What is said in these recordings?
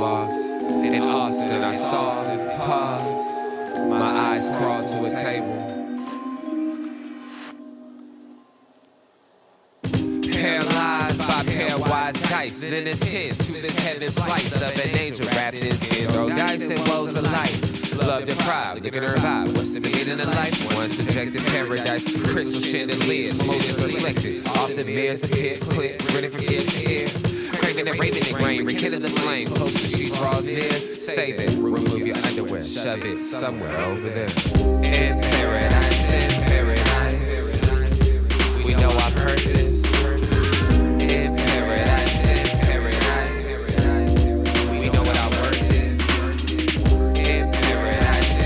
lost. In Austin, I stalled and paused. My eyes crawled to a table. Paralyzed by pairwise dice, then it's his to this heaven slice of an angel wrapped in skin. Throw dice and woes of life. Love deprived, look at her vibe. What's the meaning of life? One subjective paradise, crystal chandeliers, motives reflected. Often mirrors appear, clear, grinning from ear to ear. Craving and raving and rain, rekindle the flame. Close as she draws near, stay there. Remove your underwear, shove it somewhere over there. In paradise, we know our purpose. In paradise, we know what our worth is. In paradise,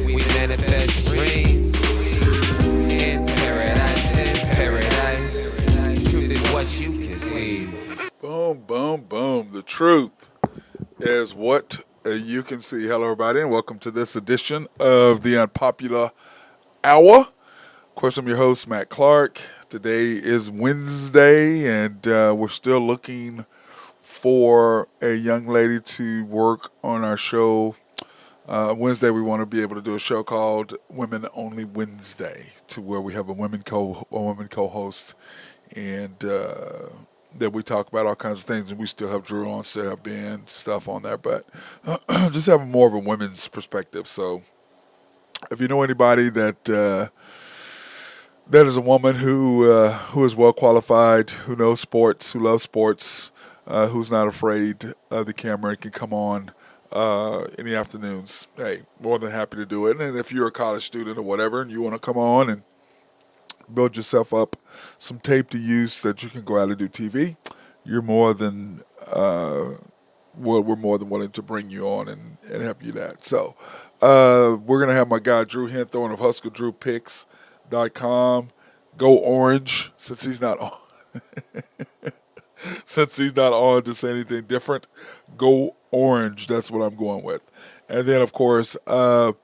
we manifest dreams. In paradise, the truth is what you conceive. Boom, boom, boom. The truth is what you can see. Hello, everybody, and welcome to this edition of the Unpopular Hour. Of course, I'm your host, Matt Clark. Today is Wednesday, and we're still looking for a young lady to work on our show. Wednesday, we want to be able to do a show called Women Only Wednesday, to where we have a woman co-host, and that we talk about all kinds of things. And we still have Drew on, still have Ben, stuff on there, but just having more of a women's perspective. So, if you know anybody that is a woman who is well qualified, who knows sports, who loves sports, who's not afraid of the camera and can come on in the afternoons, hey, more than happy to do it. And if you're a college student or whatever and you want to come on and build yourself up some tape to use so that you can go out and do TV, you're more than we're more than willing to bring you on and help you that. So we're going to have my guy Drew Henthorne of HuskerDrewPicks.com. Go Orange, since he's not on. Since he's not on to say anything different, go Orange. That's what I'm going with. And then, of course, the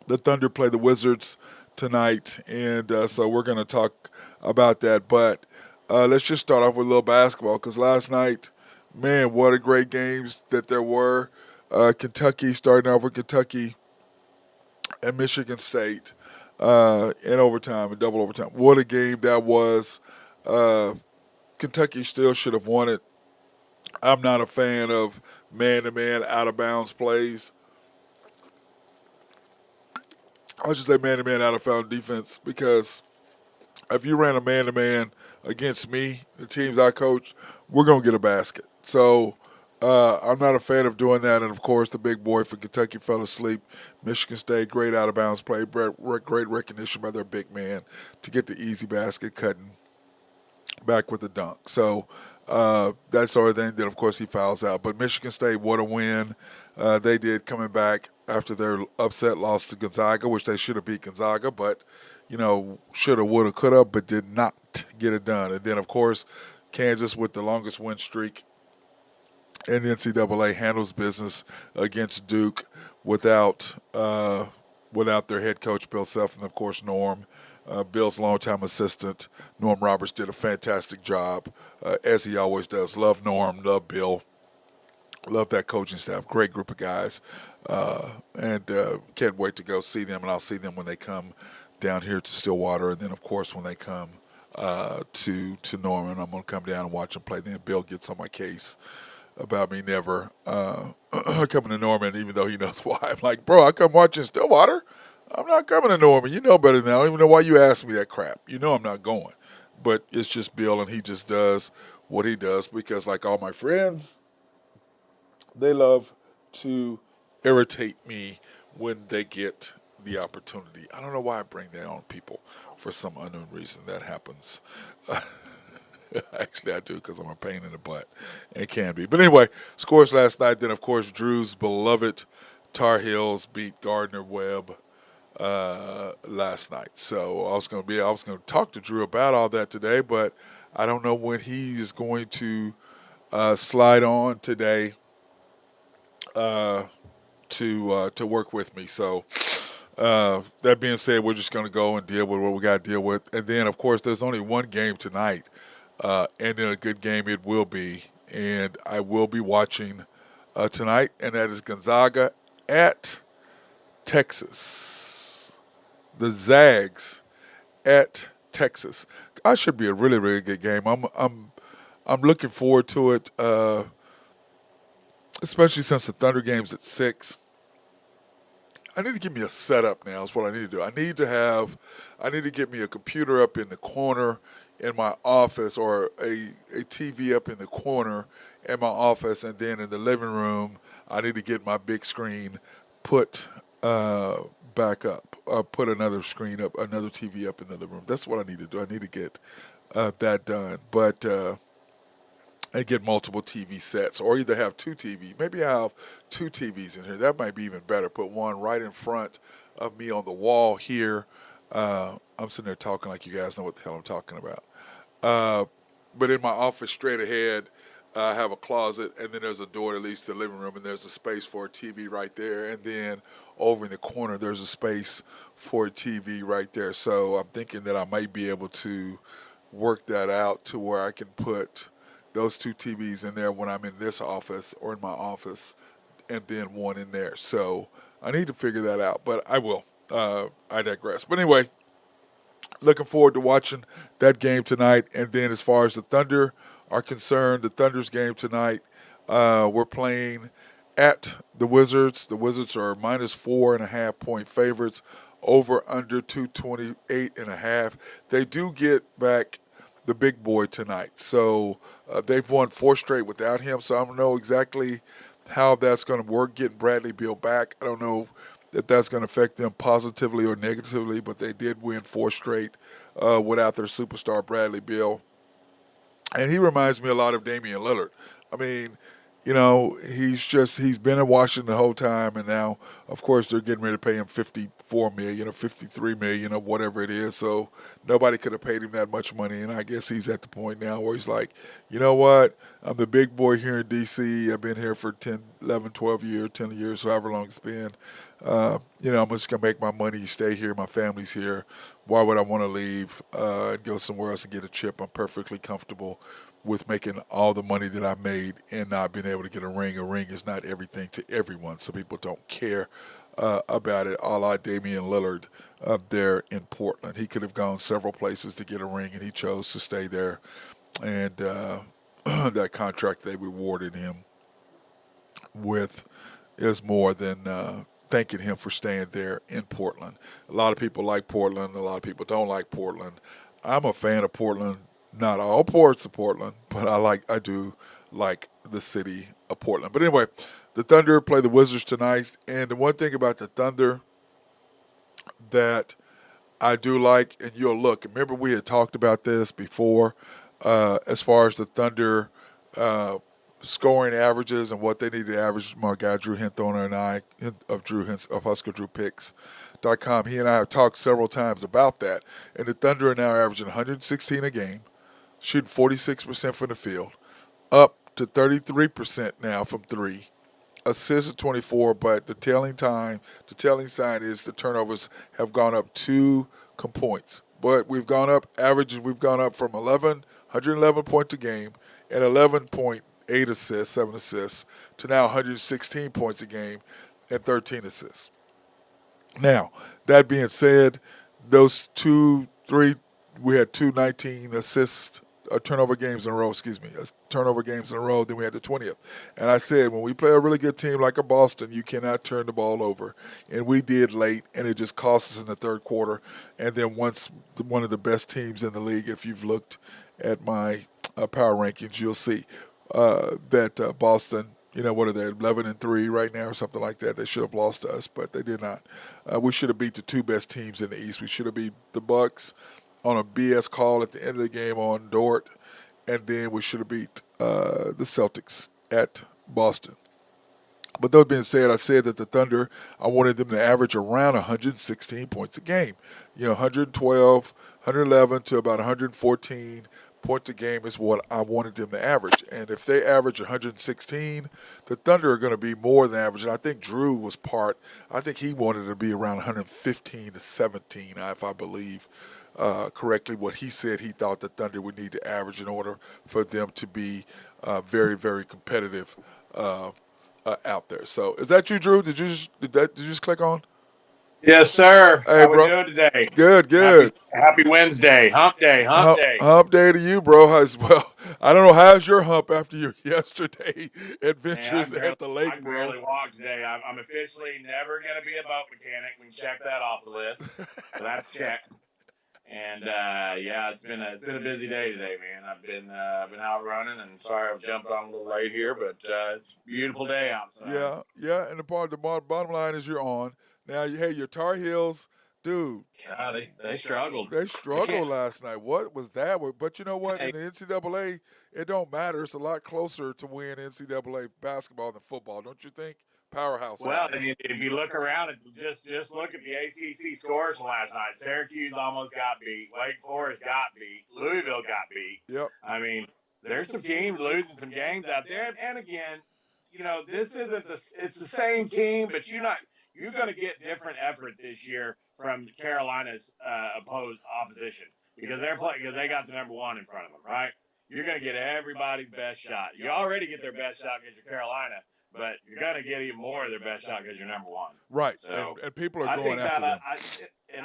Thunder play the Wizards tonight, and so we're going to talk about that. But let's just start off with a little basketball, because last night, man, what a great games that there were. Kentucky, starting off with Kentucky and Michigan State in overtime, in double overtime. What a game that was. Kentucky still should have won it. I'm not a fan of man-to-man, out-of-bounds plays. I should say man-to-man, out-of-bounds defense, because if you ran a man-to-man against me, the teams I coach, we're going to get a basket. So I'm not a fan of doing that. And, of course, the big boy for Kentucky fell asleep. Michigan State, great out-of-bounds play, great recognition by their big man to get the easy basket cutting back with the dunk. So that sort of thing. Then, of course, he fouls out. But Michigan State, what a win they did coming back after their upset loss to Gonzaga, which they should have beat Gonzaga, but, you know, shoulda, woulda, coulda, but did not get it done. And then, of course, Kansas with the longest win streak in the NCAA handles business against Duke without their head coach, Bill Self, and, of course, Norm. Bill's longtime assistant, Norm Roberts, did a fantastic job, as he always does. Love Norm, love Bill, love that coaching staff. Great group of guys, and can't wait to go see them. And I'll see them when they come down here to Stillwater, and then, of course, when they come to Norman, I'm going to come down and watch them play. Then Bill gets on my case about me never coming to Norman, even though he knows why. I'm like, bro, I come watching Stillwater. I'm not coming to Norman. You know better than that. I don't even know why you asked me that crap. You know I'm not going. But it's just Bill, and he just does what he does because, like all my friends, they love to irritate me when they get the opportunity. I don't know why I bring that on people. For some unknown reason, that happens. Actually, I do, because I'm a pain in the butt. It can be. But anyway, scores last night. Then, of course, Drew's beloved Tar Heels beat Gardner-Webb last night. So I was going to talk to Drew about all that today, but I don't know when he's going to slide on today to work with me. So that being said, we're just going to go and deal with what we got to deal with. And then, of course, there's only one game tonight, and in a good game it will be. and I will be watching tonight, and that is Gonzaga at Texas. The Zags at Texas. I should be a really, really good game. I'm looking forward to it, especially since the Thunder game's at 6. I need to give me a setup now. Is what I need to do. I need to get me a computer up in the corner in my office, or a TV up in the corner in my office, and then in the living room, I need to get my big screen put back up. Put another screen up, another TV up in the living room. That's what I need to do. I need to get that done. But and get multiple TV sets, or either have two TV. Maybe I have two TVs in here. That might be even better. Put one right in front of me on the wall here. I'm sitting there talking like you guys know what the hell I'm talking about. But in my office, straight ahead, I have a closet, and then there's a door that leads to the living room, and there's a space for a TV right there. And then over in the corner, there's a space for a TV right there. So I'm thinking that I might be able to work that out to where I can put those two TVs in there when I'm in this office or in my office, and then one in there. So I need to figure that out, but I will. I digress. But anyway, looking forward to watching that game tonight. And then as far as the Thunder are concerned, the Thunder's game tonight, we're playing at the Wizards. The Wizards are minus 4.5 point favorites, over under 228.5. They do get back the big boy tonight. So they've won 4 straight without him. So I don't know exactly how that's going to work, getting Bradley Beal back. I don't know if that's going to affect them positively or negatively, but they did win 4 straight without their superstar Bradley Beal. And he reminds me a lot of Damian Lillard. I mean, he's been in Washington the whole time, and now, of course, they're getting ready to pay him $54 million or $53 million or whatever it is. So nobody could have paid him that much money, and I guess he's at the point now where he's like, you know what? I'm the big boy here in D.C. I've been here for 10, 11, 12 years, 10 years, however long it's been. I'm just going to make my money, stay here. My family's here. Why would I want to leave and go somewhere else and get a chip? I'm perfectly comfortable with making all the money that I made and not being able to get a ring. A ring is not everything to everyone. Some people don't care about it, a la Damian Lillard there in Portland. He could have gone several places to get a ring, and he chose to stay there. And that contract they rewarded him with is more than thanking him for staying there in Portland. A lot of people like Portland. A lot of people don't like Portland. I'm a fan of Portland. Not all parts of Portland, but I do like the city of Portland. But anyway, the Thunder play the Wizards tonight, and the one thing about the Thunder that I do like, and you'll look, remember we had talked about this before, as far as the Thunder scoring averages and what they need to average. My guy Drew Hinthorne and I of Husker Drew Picks.com, he and I have talked several times about that. And the Thunder are now averaging 116 a game, shooting 46% from the field, up to 33% now from 3. Assists at 24, but the telling sign is the turnovers have gone up 2 points. But we've gone up from 111 points a game and 11.8 assists, 7 assists, to now 116 points a game and 13 assists. Now, that being said, we had 219 turnover games in a row, then we had the 20th. And I said, when we play a really good team like a Boston, you cannot turn the ball over. And we did late, and it just cost us in the third quarter. And then once one of the best teams in the league, if you've looked at my power rankings, you'll see that Boston, what are they, 11-3 right now or something like that. They should have lost to us, but they did not. We should have beat the 2 best teams in the East. We should have beat the Bucks on a BS call at the end of the game on Dort, and then we should have beat the Celtics at Boston. But that being said, I said that the Thunder, I wanted them to average around 116 points a game. 112, 111 to about 114 points a game is what I wanted them to average. And if they average 116, the Thunder are going to be more than average. And I think Drew I think he wanted to be around 115 to 17, if I believe. correctly what he said he thought the Thunder would need to average in order for them to be very, very competitive out there. So is that you, Drew? Did you just click on? Yes, sir. Hey, How we bro. doing today? Good, good. Happy Wednesday. Hump day. Hump day. Hump day to you, bro. As well. I don't know how's your hump after your yesterday Man, adventures at the I lake, can bro. barely walk today. I'm officially never going to be a boat mechanic. We can check that off the list. So that's checked. And yeah, it's been a busy day today, man. I've been out running, and sorry I've jumped on a little late here, but it's a beautiful day outside. Yeah, yeah. And the bottom line is you're on now. Hey, your Tar Heels, dude. God, they struggled. They They can't. struggled last night. What was that? But you know what? In Hey, the NCAA, it don't matter. It's a lot closer to win NCAA basketball than football, don't you think? Powerhouse well, wise. if you look around, just look at the ACC scores from last night. Syracuse almost got beat. Wake Forest got beat. Louisville got beat. Yep. I mean, there's some teams losing some games out there. And again, this isn't the it's the same team, but you're going to get different effort this year from Carolina's opposed opposition because they got the number one in front of them, right? You're going to get everybody's best shot. You already get their best shot because you're Carolina, but you're going to get even more of their best shot because you're number one. Right. So And people are I going think after them.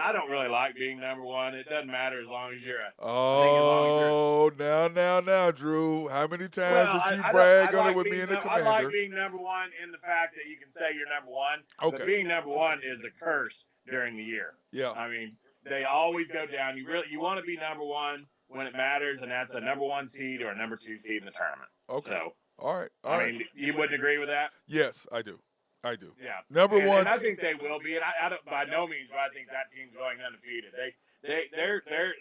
I don't really like being number one. It doesn't matter as long as you're I think as long as you're. Oh, now, Drew. How many times Well, did you I don't. I brag on it like with me and the I like commander? being number one in the fact that you can say you're number one, but Okay. being number one is a curse during the year. Yeah. I mean, they always go down. You want to be number one when it matters, and that's a number one seed or a number two seed in the tournament. Okay. So, All right. All I right. mean, you wouldn't agree with that? Yes, I do. I do. Yeah, Number one. and I think they will be. And I don't, by no means do I think that team's going undefeated.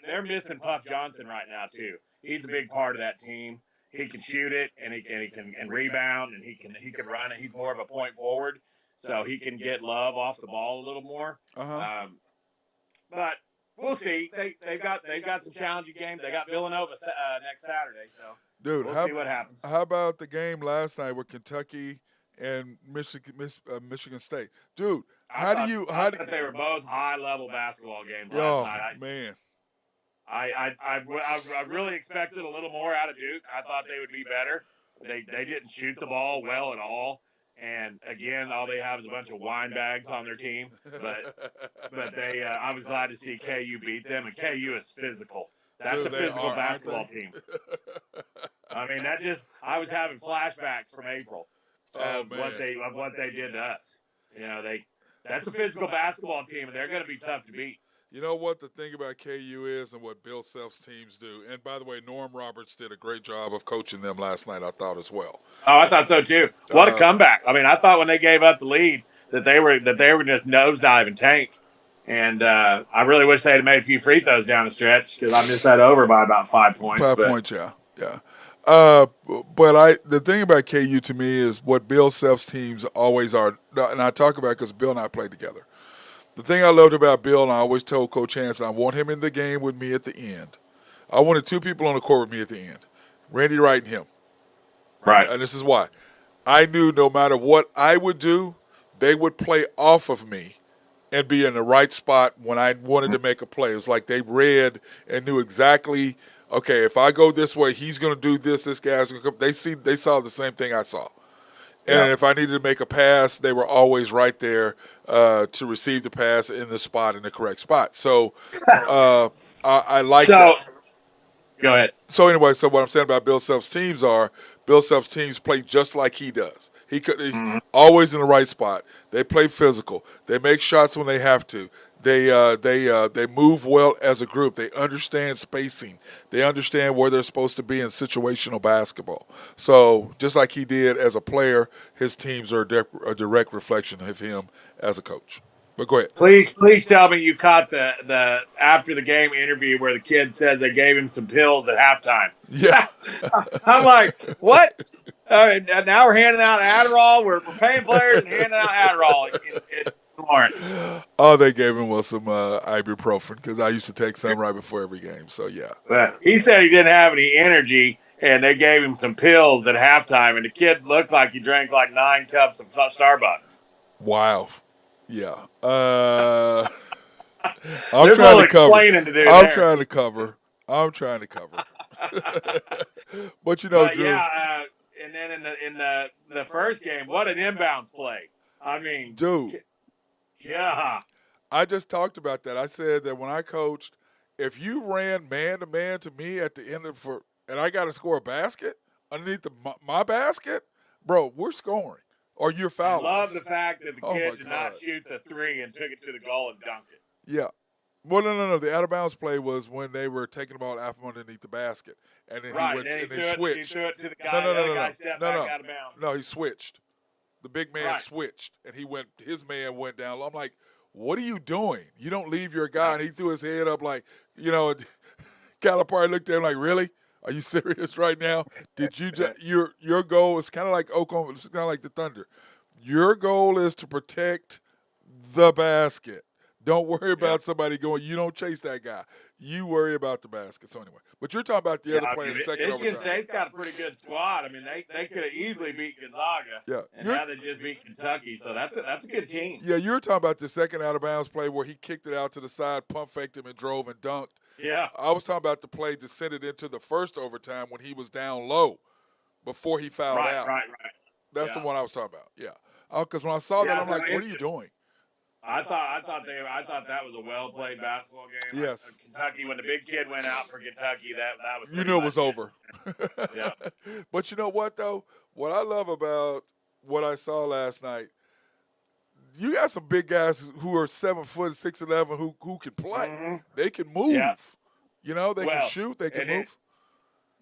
They're missing Puff Johnson right now too. He's a big part of that team. He can shoot it, and he can rebound, and he can run it. He's more of a point forward, so he can get Love off the ball a little more. Uh-huh. But we'll see. They've got some challenging games. They got Villanova next Saturday, so Dude, we'll see what happens. how about the game last night with Kentucky and Michigan State? Dude, I thought they were both high level basketball games last night. Man. I really expected a little more out of Duke. I thought they would be better. They didn't shoot the ball well at all. And again, all they have is a bunch of wine bags on their team. But I was glad to see KU beat them. And KU is physical. That's Dude, a physical basketball team. I mean, I was having flashbacks from April of what they did to us. That's a physical basketball team, and they're going to be tough to beat. You know what the thing about KU is and what Bill Self's teams do. And by the way, Norm Roberts did a great job of coaching them last night, I thought, as well. Oh, I thought so too. What a comeback. I mean, I thought when they gave up the lead that they were just nosedive and tank. And I really wish they had made a few free throws down the stretch because I missed that over by about 5 points. 5 points, yeah. But the thing about KU to me is what Bill Self's teams always are, and I talk about it because Bill and I played together. The thing I loved about Bill, and I always told Coach Hanson, I want him in the game with me at the end. I wanted two people on the court with me at the end, Randy Wright and him. Right. And this is why. I knew no matter what I would do, they would play off of me and be in the right spot when I wanted to make a play. It was like they read and knew exactly, okay, if I go this way, he's going to do this, this guy's going to come. They saw the same thing I saw. And if I needed to make a pass, they were always right there to receive the pass in the spot, in the correct spot. So I like that. Go ahead. So anyway, so what I'm saying about Bill Self's teams are, Bill Self's teams play just like he does. He always in the right spot. They play physical. They make shots when they have to. They move well as a group. They understand spacing. They understand where they're supposed to be in situational basketball. So just like he did as a player, his teams are a direct reflection of him as a coach. But go ahead. Please tell me you caught the after the game interview where the kid said they gave him some pills at halftime. Yeah. I'm like, what? Now we're handing out Adderall. We're paying players and handing out Adderall in Lawrence. Oh, they gave him some ibuprofen because I used to take some right before every game. So, yeah. But he said he didn't have any energy, and they gave him some pills at halftime, and the kid looked like he drank like 9 cups of Starbucks. Wow. Yeah. I'm There's a trying little to cover. explaining to do I'm there. trying to cover. I'm trying to cover. But But Drew, and then in the first game, what an inbounds play! I mean, dude, yeah, I just talked about that. I said that when I coached, if you ran man to man to me at the end of and I got to score a basket underneath my basket, bro, we're scoring or you're and fouling love the us. fact that the Oh kid my did not god. shoot the three and took it to the goal and dunked it. Yeah. Well, no. The out of bounds play was when they were taking the ball out from underneath the basket, and then he Right, went and then and they he switched. threw it to the No, guy. no, The no, other no, guy no, stepped no, back no, out of bounds. no. He switched. The big man Right. switched, and his man went down. I'm like, what are you doing? You don't leave your guy, Yeah. and he threw his head up like, Calipari looked at him like, really? Are you serious right now? Did you just your goal is kind of like Oklahoma? It's kind of like the Thunder. Your goal is to protect the basket. Don't worry about somebody going. You don't chase that guy. You worry about the basket. So anyway, but you're talking about the Yeah, other I play in mean, the second Michigan overtime. State's got a pretty good squad. I mean, they could have easily beat Gonzaga, Yeah, and now they just beat Kentucky. So that's a good team. yeah, you're talking about the second out of bounds play where he kicked it out to the side, pump faked him, and drove and dunked. Yeah, I was talking about the play to send it into the first overtime when he was down low before he fouled right, out. right, right. That's the Yeah, one I was talking about. Yeah, because when I saw that, yeah. I'm So like, what are you doing? I thought that was a well played basketball game. Yes, Kentucky, when the big kid went out for Kentucky, that was you pretty knew it much was it. over. Yeah. But you know what though? What I love about what I saw last night, you got some big guys who are 7 foot, 6'11", who can play. Mm-hmm. They can Yeah. move. They can Well, shoot. They can and move.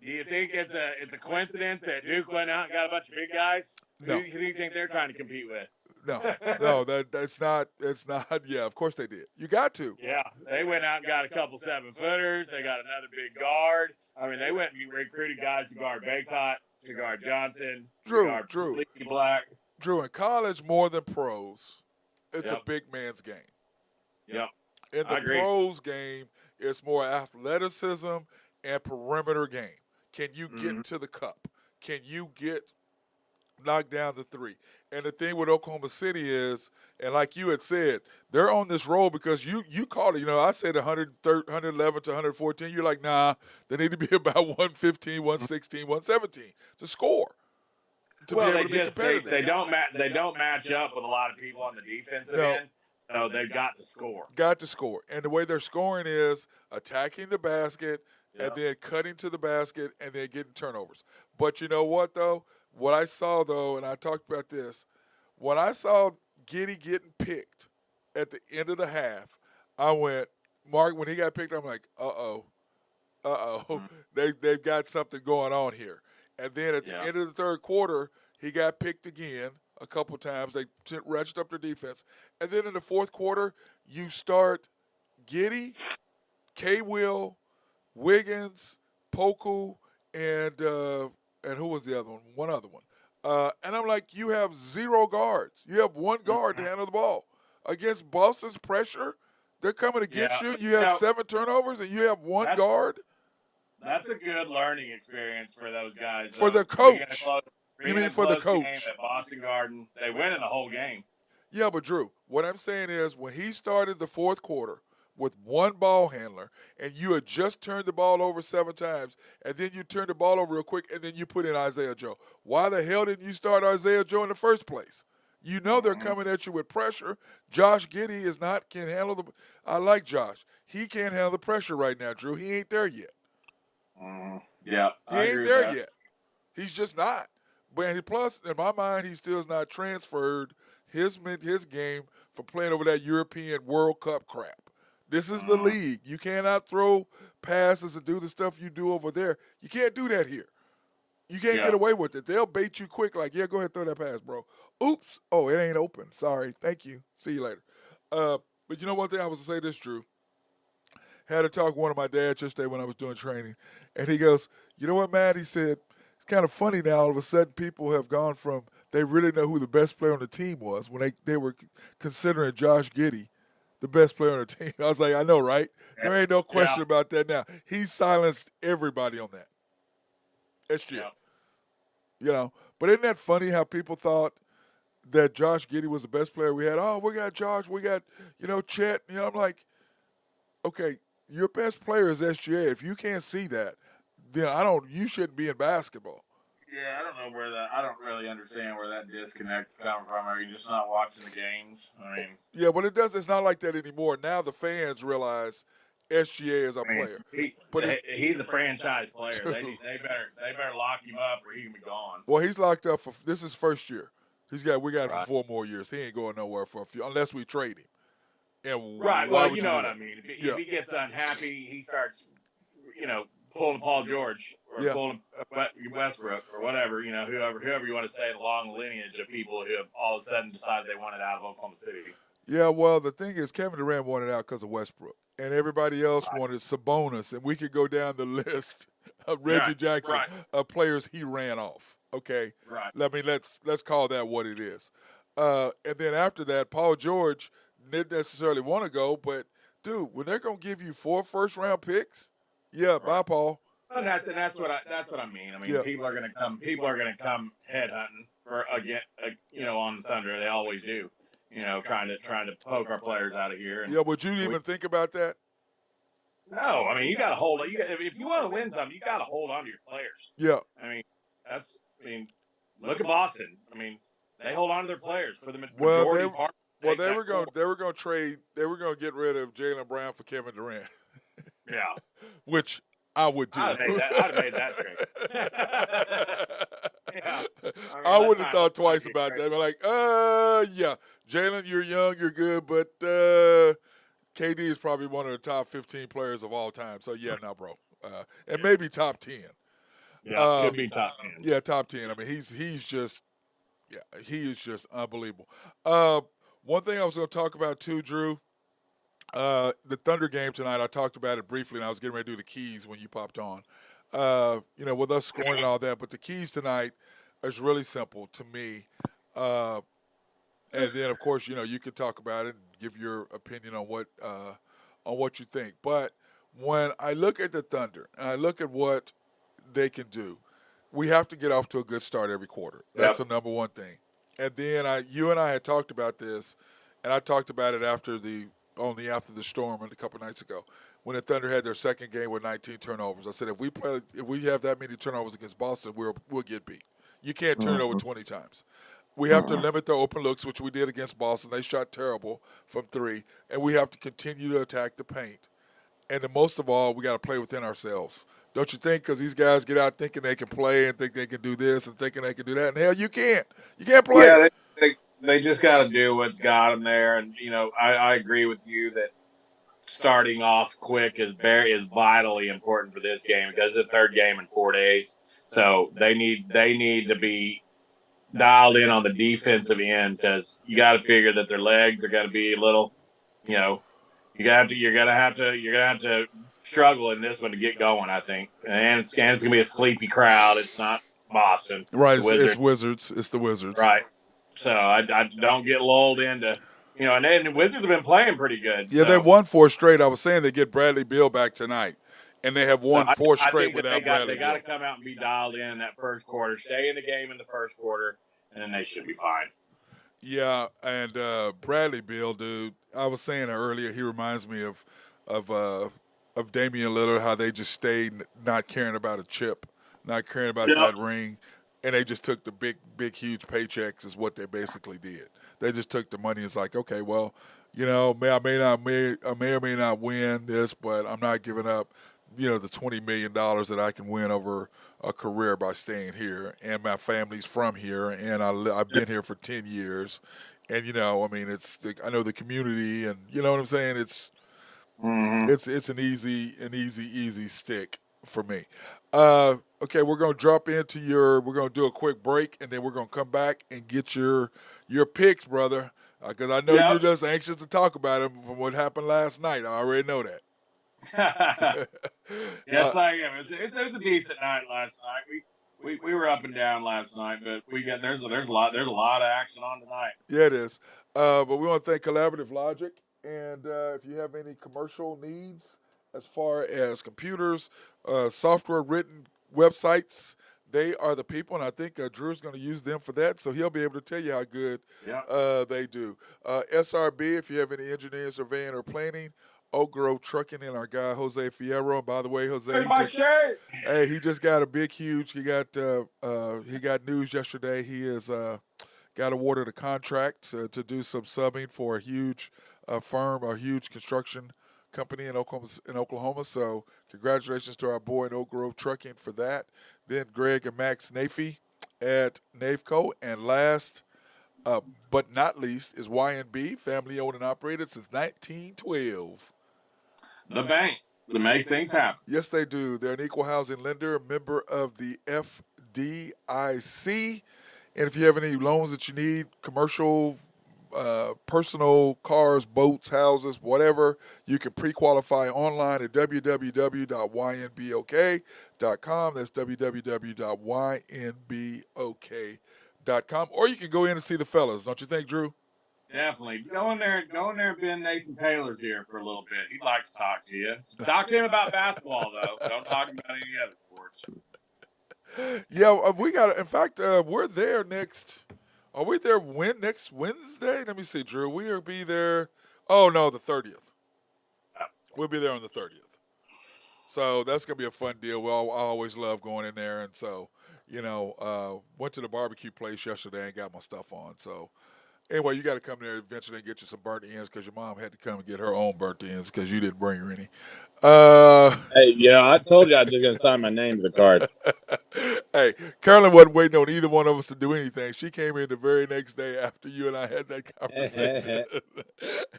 do you think it's a coincidence that Duke went out and got a bunch of big guys? No, Who do you think they're trying to compete with? no. That's not. It's not. Yeah, of course they did. You got to. Yeah, they went out and got a couple 7-footers. They got another big guard. I mean, they went and recruited guys to guard Baycott, to guard Johnson, to Drew, guard Drew, Leaky Black. Drew. In college, more than pros, it's a Yep. big man's game. Yep. In I the agree. pros game, it's more athleticism and perimeter game. Can you get to the cup? Can you get knocked down the three? And the thing with Oklahoma City is, and like you had said, they're on this roll because you called it. I said 111 to 114. You're like, nah, they need to be about 115, 116, 117 to score to be Well, able to be competitive. they don't match up with a lot of people on the defensive No. end, so they've got to score. Got to score. And the way they're scoring is attacking the basket and Yep. then cutting to the basket and then getting turnovers. But you know what, though? What I saw, though, and I talked about this, when I saw Giddey getting picked at the end of the half, I went, Mark, when he got picked, I'm like, uh-oh, they've got something going on here. And then at the end of the third quarter, he got picked again a couple times. They ratcheted up their defense. And then in the fourth quarter, you start Giddey, K-Will, Wiggins, Poku, and who was the other one? One other one. And I'm like, you have zero guards. You have one guard to handle the ball. Against Boston's pressure, they're coming against you. You have 7 turnovers, and you have one guard. That's a good learning experience for those guys. For the coach. You mean for the coach? Game at Boston Garden, they win in the whole game. Yeah, but Drew, what I'm saying is when he started the fourth quarter with one ball handler and you had just turned the ball over 7 times and then you turned the ball over real quick and then you put in Isaiah Joe. Why the hell didn't you start Isaiah Joe in the first place? You know they're coming at you with pressure. Josh Giddey can handle the – I like Josh. He can't handle the pressure right now, Drew. He ain't there yet. Yeah, he ain't there yet. He's just not. But plus, in my mind, he still has not transferred his game from playing over that European World Cup crap. This is the league. You cannot throw passes and do the stuff you do over there. You can't do that here. You can't get away with it. They'll bait you quick like, yeah, go ahead, throw that pass, bro. Oops. Oh, it ain't open. Sorry. Thank you. See you later. But you know one thing I was to say this, Drew? Had a talk with one of my dads yesterday when I was doing training. And he goes, you know what, Matt? He said, it's kind of funny now all of a sudden people have gone from they really know who the best player on the team was when they were considering Josh Giddey the best player on the team. I was like, I know, right? There ain't no question about that now. He silenced everybody on that. SG. But isn't that funny how people thought that Josh Giddey was the best player we had? Oh, we got Josh. We got, Chet. I'm like, Okay, your best player is SGA. If you can't see that, then you shouldn't be in basketball. Yeah, I don't know where that. I don't really understand where that disconnect's coming from. Are you just not watching the games? Yeah, but it's not like that anymore. Now the fans realize SGA is a I mean, player. But he's a franchise player. dude, They better lock him up or he can be gone. well, he's locked up for this is first year. We got him for Right. 4 more years. He ain't going nowhere for a few unless we trade him. And Right. why Well, would you you know do what I that? mean. If Yeah, he gets unhappy, he starts, pulling Paul George or yeah. pulling Westbrook or whatever. Whoever you want to say in a long lineage of people who have all of a sudden decided they wanted out of Oklahoma City. Yeah, well, the thing is, Kevin Durant wanted out because of Westbrook, and everybody else Right. wanted Sabonis, and we could go down the list of Reggie Right. Jackson Right. of players he ran off. Okay, Right. let's call that what it is. And then after that, Paul George didn't necessarily want to go, but dude, when they're gonna give you 4 first-round picks, yeah, Right. bye, Paul. And that's what I mean. I mean, Yeah, people are gonna come. People are gonna come headhunting for again. On the Thunder, they always do. Trying to poke our players out of here. And yeah. Would you we, even think about that? no, I mean, you got to hold. If you want to win something, you got to hold on to your players. Yeah. I mean, that's. I mean, look at Boston. I mean, they hold on to their players for the Well, majority part. they were going to trade. They were going to get rid of Jaylen Brown for Kevin Durant. Yeah, Which I would do. I'd have made that trade. Yeah, I wouldn't have thought twice about that. I'm like, yeah, Jalen, you're young, you're good, but KD is probably one of the top 15 players of all time. So yeah, no, bro, and maybe top 10. Yeah, could be top 10. Yeah, top 10. I mean, he is just unbelievable. One thing I was going to talk about too, Drew. The Thunder game tonight, I talked about it briefly, and I was getting ready to do the keys when you popped on. With us scoring and all that, but the keys tonight is really simple to me. And then, of course, you could talk about it and give your opinion on what you think. But when I look at the Thunder and I look at what they can do, we have to get off to a good start every quarter. That's the number one thing. And then you and I had talked about this, and I talked about it after the storm a couple nights ago when the Thunder had their second game with 19 turnovers. I said if we have that many turnovers against Boston, we'll get beat. You can't turn it over 20 times. We have to limit the open looks, which we did against Boston. They shot terrible from 3, and we have to continue to attack the paint. And then most of all, we got to play within ourselves. Don't you think? Because these guys get out thinking they can play and think they can do this and thinking they can do that. And hell, you can't. You can't play. Yeah, they just got to do what's got them there. And I agree with you that starting off quick is vitally important for this game because it's the third game in 4 days. So they need to be dialed in on the defensive end because you got to figure that their legs are going to be a little, you're gonna have to struggle in this one to get going. I think, and it's gonna be a sleepy crowd. It's not Boston, right? It's Wizards. It's the Wizards, right? So I don't get lulled into, and then the Wizards have been playing pretty good. Yeah, so. they won 4 straight. I was saying they get Bradley Beal back tonight, and they have won 4 straight I think without Bradley They got Beal. to come out and be dialed in that first quarter, stay in the game in the first quarter, and then they should be fine. Yeah, and Bradley Beal, dude. I was saying earlier, he reminds me of Damian Lillard, how they just stayed not caring about a chip, not caring about that ring, and they just took the big, huge paychecks is what they basically did. They just took the money. It's like, okay, well, I may or may not win this, but I'm not giving up, the $20 million that I can win over a career by staying here, and my family's from here, and I've been here for 10 years, and I know the community, and you know what I'm saying. It's an easy stick for me. Okay, we're gonna we're gonna do a quick break, and then we're gonna come back and get your picks, brother, because I know you're just anxious to talk about them from what happened last night. I already know that. Yes, I am. It was a decent night last night. We were up and down last night, but there's a lot of action on tonight. Yeah, it is. But we want to thank Collaborative Logic, and if you have any commercial needs as far as computers, software written websites, they are the people, and I think Drew's going to use them for that, so he'll be able to tell you how good they do. SRB, if you have any engineering, surveying, or planning, Oak Grove Trucking and our guy Jose Fierro. And by the way, Jose, Hey, my shirt. he just got a big, huge. He got news yesterday. He is got awarded a contract to do some subbing for a huge firm, a huge construction company in Oklahoma. So congratulations to our boy in Oak Grove Trucking for that. Then Greg and Max Nafee at Naveco, and last but not least is YNB, family owned and operated since 1912. The bank that makes things happen. Yes, they do. They're an equal housing lender, a member of the FDIC. And if you have any loans that you need, commercial, personal, cars, boats, houses, whatever, you can pre-qualify online at www.ynbok.com. That's www.ynbok.com. Or you can go in and see the fellas, don't you think, Drew? Definitely. Go in there and bend Nathan Taylor's here for a little bit. He'd like to talk to you. Talk to him about basketball, though. Don't talk about any other sports. Yeah, we got. In fact, we're there next. Are we there next Wednesday? Let me see, Drew. We'll be there. Oh no, the 30th. We'll be there on the 30th. So that's gonna be a fun deal. I always love going in there, and so went to the barbecue place yesterday and got my stuff on. So anyway, you got to come there eventually and get you some burnt ends because your mom had to come and get her own burnt ends because you didn't bring her any. Hey, I told you I was just going to sign my name to the card. Hey, Carolyn wasn't waiting on either one of us to do anything. She came in the very next day after you and I had that conversation.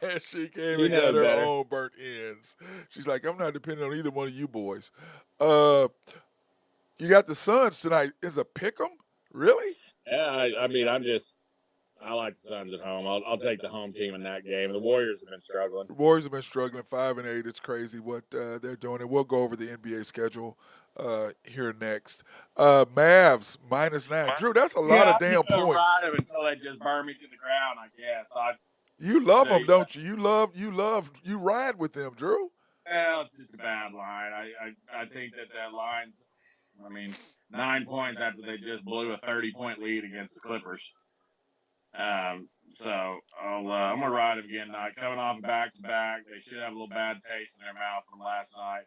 And she came and got her own burnt ends. She's like, I'm not depending on either one of you boys. You got the Suns tonight. Is a pick 'em? Really? Yeah, I like the Suns at home. I'll take the home team in that game. The Warriors have been struggling. The Warriors have been struggling 5-8. It's crazy what they're doing. And we'll go over the NBA schedule here next. Mavs -9. Drew, that's a lot of damn points. Ride them until they just burn me to the ground, I guess. You love them, don't you? You ride with them, Drew. Well, it's just a bad line. I think that line's, 9 points after they just blew a 30-point lead against the Clippers. So I'm gonna ride them again tonight. Coming off back to back, they should have a little bad taste in their mouth from last night,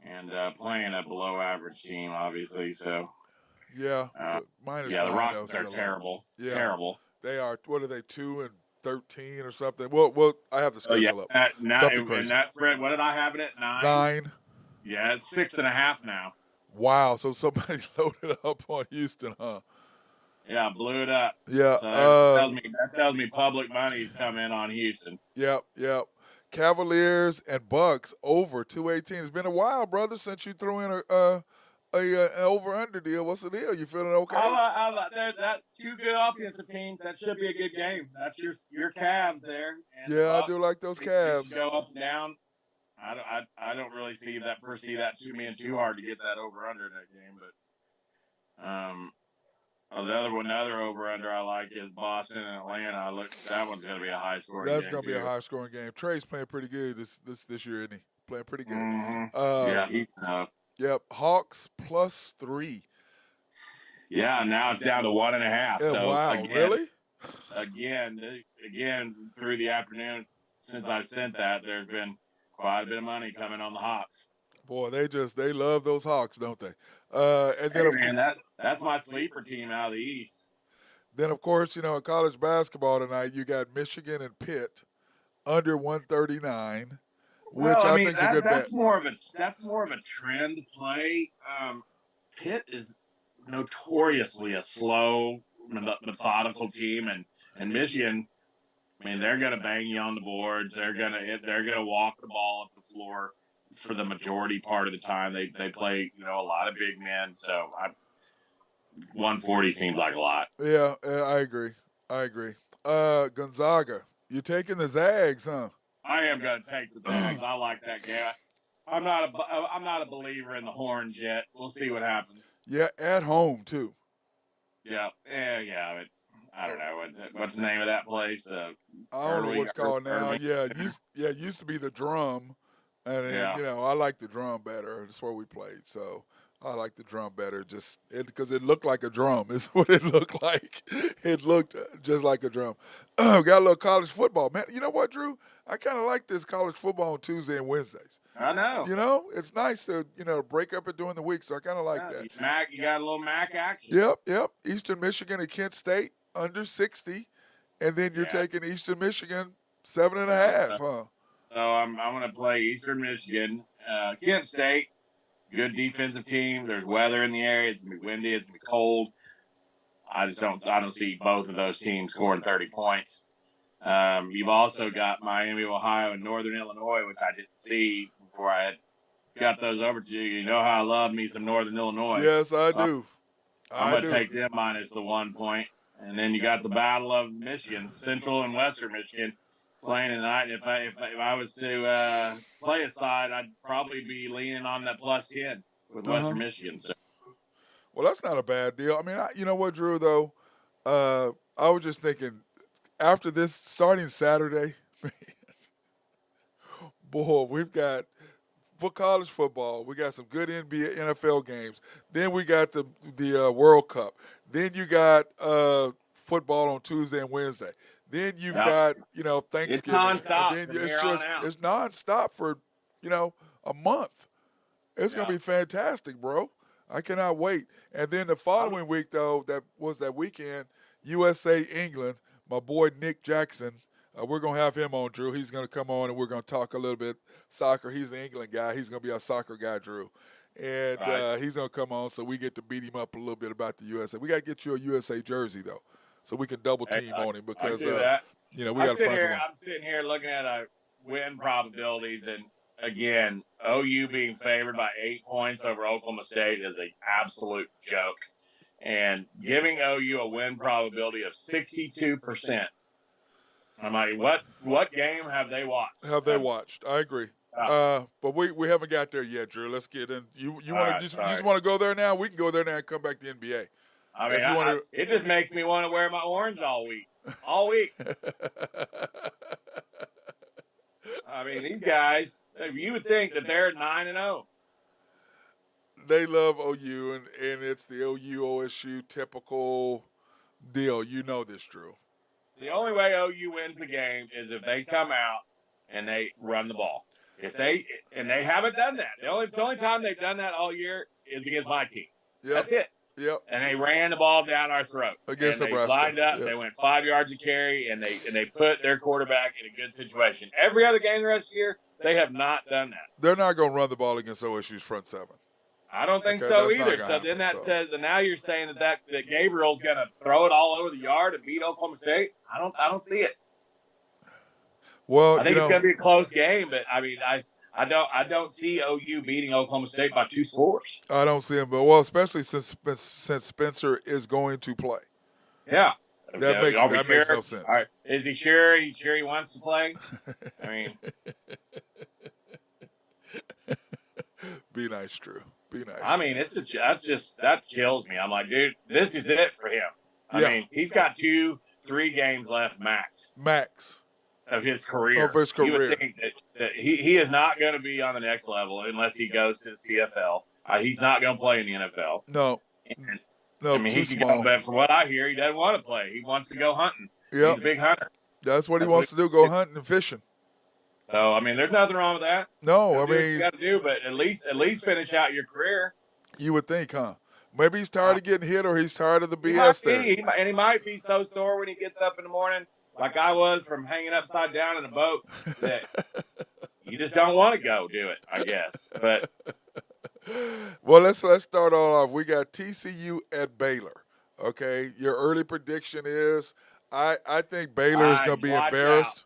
and playing a below average team, obviously. So yeah, -9. The Rockets are terrible. Yeah. Terrible. They are. What are they? 2-13 or something. Well, I have the schedule up. Something crazy. And that spread. What did I have it at 9? 9. Yeah, it's 6.5 now. Wow. So somebody loaded up on Houston, huh? Yeah, blew it up. Yeah. So that tells me public money's coming on Houston. Yep. Cavaliers and Bucks over 218. It's been a while, brother, since you threw in an over-under deal. What's the deal? You feeling okay? There's that two good offensive teams. That should be a good game. That's your Cavs there. And yeah, I do like those Cavs. Go up and down. I don't really foresee that too hard to get that over-under in that game, but another over-under I like is Boston and Atlanta. That one's going to be a high-scoring game. That's going to be a high-scoring game. Trey's playing pretty good this year, isn't he? Playing pretty good. Mm-hmm. He's tough. Yep, Hawks +3. Yeah, now it's down to 1.5. Yeah, so wow, again, really? Again, through the afternoon since I've sent that, there's been quite a bit of money coming on the Hawks. Boy, they love those Hawks, don't they? And then that's my sleeper team out of the East. Then of course, in college basketball tonight, you got Michigan and Pitt under 139. Which I think is a good bet. That's more of a trend play. Pitt is notoriously a slow, methodical team, and Michigan, they're going to bang you on the boards. They're going to walk the ball up the floor for the majority part of the time. They play a lot of big men. So 140 seems like a lot. Yeah, I agree. Gonzaga, you're taking the Zags, huh? I am going to take the Zags. I like that game. I'm not a believer in the Horns yet. We'll see what happens. Yeah, at home too. Yeah. But I don't know what's the name of that place. I don't know what it's called now. Yeah, it used to be the Drum, and I like the Drum better. That's where we played. So I like the drum better, just because it looked like a drum. Is what it looked like. It looked just like a drum. Got a little college football, man. You know what, Drew? I kind of like this college football on Tuesday and Wednesdays. I know. You know, it's nice to break up it during the week, so I kind of like Yeah, that. You got a little Mac action. Yep. Eastern Michigan and Kent State under 60, and then you're Yeah. taking Eastern Michigan 7.5, huh? So I'm going to play Eastern Michigan, Kent State. Good defensive team. There's weather in the area. It's gonna be windy. It's gonna be cold. I don't see both of those teams scoring 30 points. You've also got Miami, Ohio, and Northern Illinois, which I didn't see before I had got those over to you. You know how I love me some Northern Illinois. Yes, I So do. I'm going to take them minus the 1 point. And then you got the Battle of Michigan, Central and Western Michigan, playing tonight. If I was to play a side, I'd probably be leaning on that plus 10 with Western Michigan. So. Well, that's not a bad deal. I mean, you know what, Drew, though? I was just thinking, after this, starting Saturday, boy, we've got for college football, we got some good NBA, NFL games. Then we got the World Cup. Then you got football on Tuesday and Wednesday. Then you've got Thanksgiving. It's nonstop and then from here on out. It's nonstop for a month. It's gonna be fantastic, bro. I cannot wait. And then the following week, though, that weekend, USA England. My boy Nick Jackson. We're going to have him on, Drew. He's going to come on, and we're going to talk a little bit soccer. He's the England guy. He's going to be our soccer guy, Drew. And he's going to come on so we get to beat him up a little bit about the USA. We got to get you a USA jersey, though, so we can double team on him because, we got to find one. I'm sitting here looking at win probabilities, and, again, OU being favored by 8 points over Oklahoma State is an absolute joke. And giving OU a win probability of 62%. I'm like, what game have they watched? I agree. But we haven't got there yet, Drew. Let's get in. You just want to go there now? We can go there now and come back to NBA. I mean, it just makes me want to wear my orange all week. All week. I mean, these guys, you would think that they're 9-0. They love OU, and it's the OU OSU typical deal. You know this, Drew. The only way OU wins the game is if they come out and they run the ball. They haven't done that. The only time they've done that all year is against my team. Yep. That's it. Yep. And they ran the ball down our throat. Against and Nebraska. They lined up. Yep. They went 5 yards of carry, and they put their quarterback in a good situation. Every other game the rest of the year, they have not done that. They're not going to run the ball against OSU's front seven. I don't think so either. So then that says that now you're saying that Gabriel's going to throw it all over the yard and beat Oklahoma State. I don't see it. Well, I think it's going to be a close game, but I mean, I don't see OU beating Oklahoma State by 2 scores. I don't see him, but especially since Spencer is going to play. Yeah, that makes no sense. All right. Is he sure? He's sure he wants to play? I mean, be nice, Drew. Be nice. I mean, that kills me. I'm like, dude, this is it for him. I mean, he's got 2-3 games left max of his career. You would think that he is not going to be on the next level unless he goes to the CFL. He's not going to play in the NFL. No. I mean, he could go, but from what I hear, he doesn't want to play. He wants to go hunting. Yep. He's a big hunter. That's what he wants to do, go hunting and fishing. So, I mean, there's nothing wrong with that. No, I mean, you got to do, but at least finish out your career. You would think, huh? Maybe he's tired of getting hit, or he's tired of the BS there. And he might be so sore when he gets up in the morning, like I was from hanging upside down in a boat, that you just don't want to go do it, I guess. But well, let's start all off. We got TCU at Baylor. Okay, your early prediction is I think Baylor is going to be embarrassed.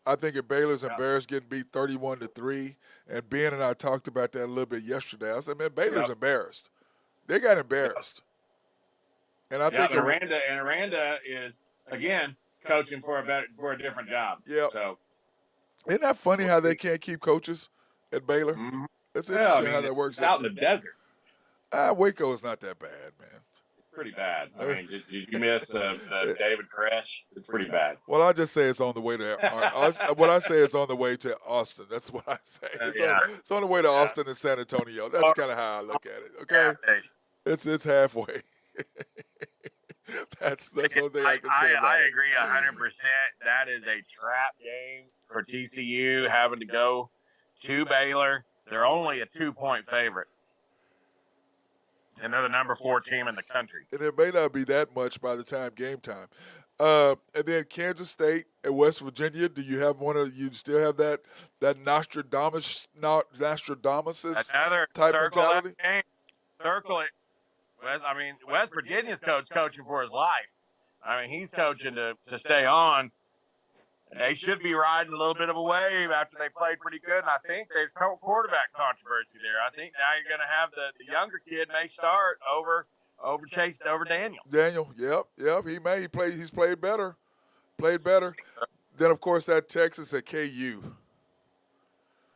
I think if Baylor's embarrassed getting beat 31-3, and Ben and I talked about that a little bit yesterday. I said, man, Baylor's embarrassed. They got embarrassed. And I think Aranda is again coaching for a different job. Yeah. So isn't that funny how they can't keep coaches at Baylor? Mm-hmm. It's interesting how that works. It's out in the desert. Waco is not that bad, man. pretty bad. I mean, did you miss the David Koresh? It's pretty bad. Well, I just say it's on the way to. What I say is on the way to Austin. That's what I say. It's on the way to Austin and San Antonio. That's kind of how I look at it. Okay, it's halfway. that's the only thing I can say about I it. agree 100%. That is a trap game for TCU having to go to Baylor. They're only a 2-point favorite. And they're the number 4 team in the country. And it may not be that much by the time game time. And then Kansas State and West Virginia. Do you have you still have that Nostradamus Another type mentality? Game. Circle it. West Virginia's coaching for his life. I mean, he's coaching to stay on. They should be riding a little bit of a wave after they played pretty good. And I think there's quarterback controversy there. I think now you're going to have the younger kid may start over Daniel. Yep. He's played better. Then of course that Texas at KU.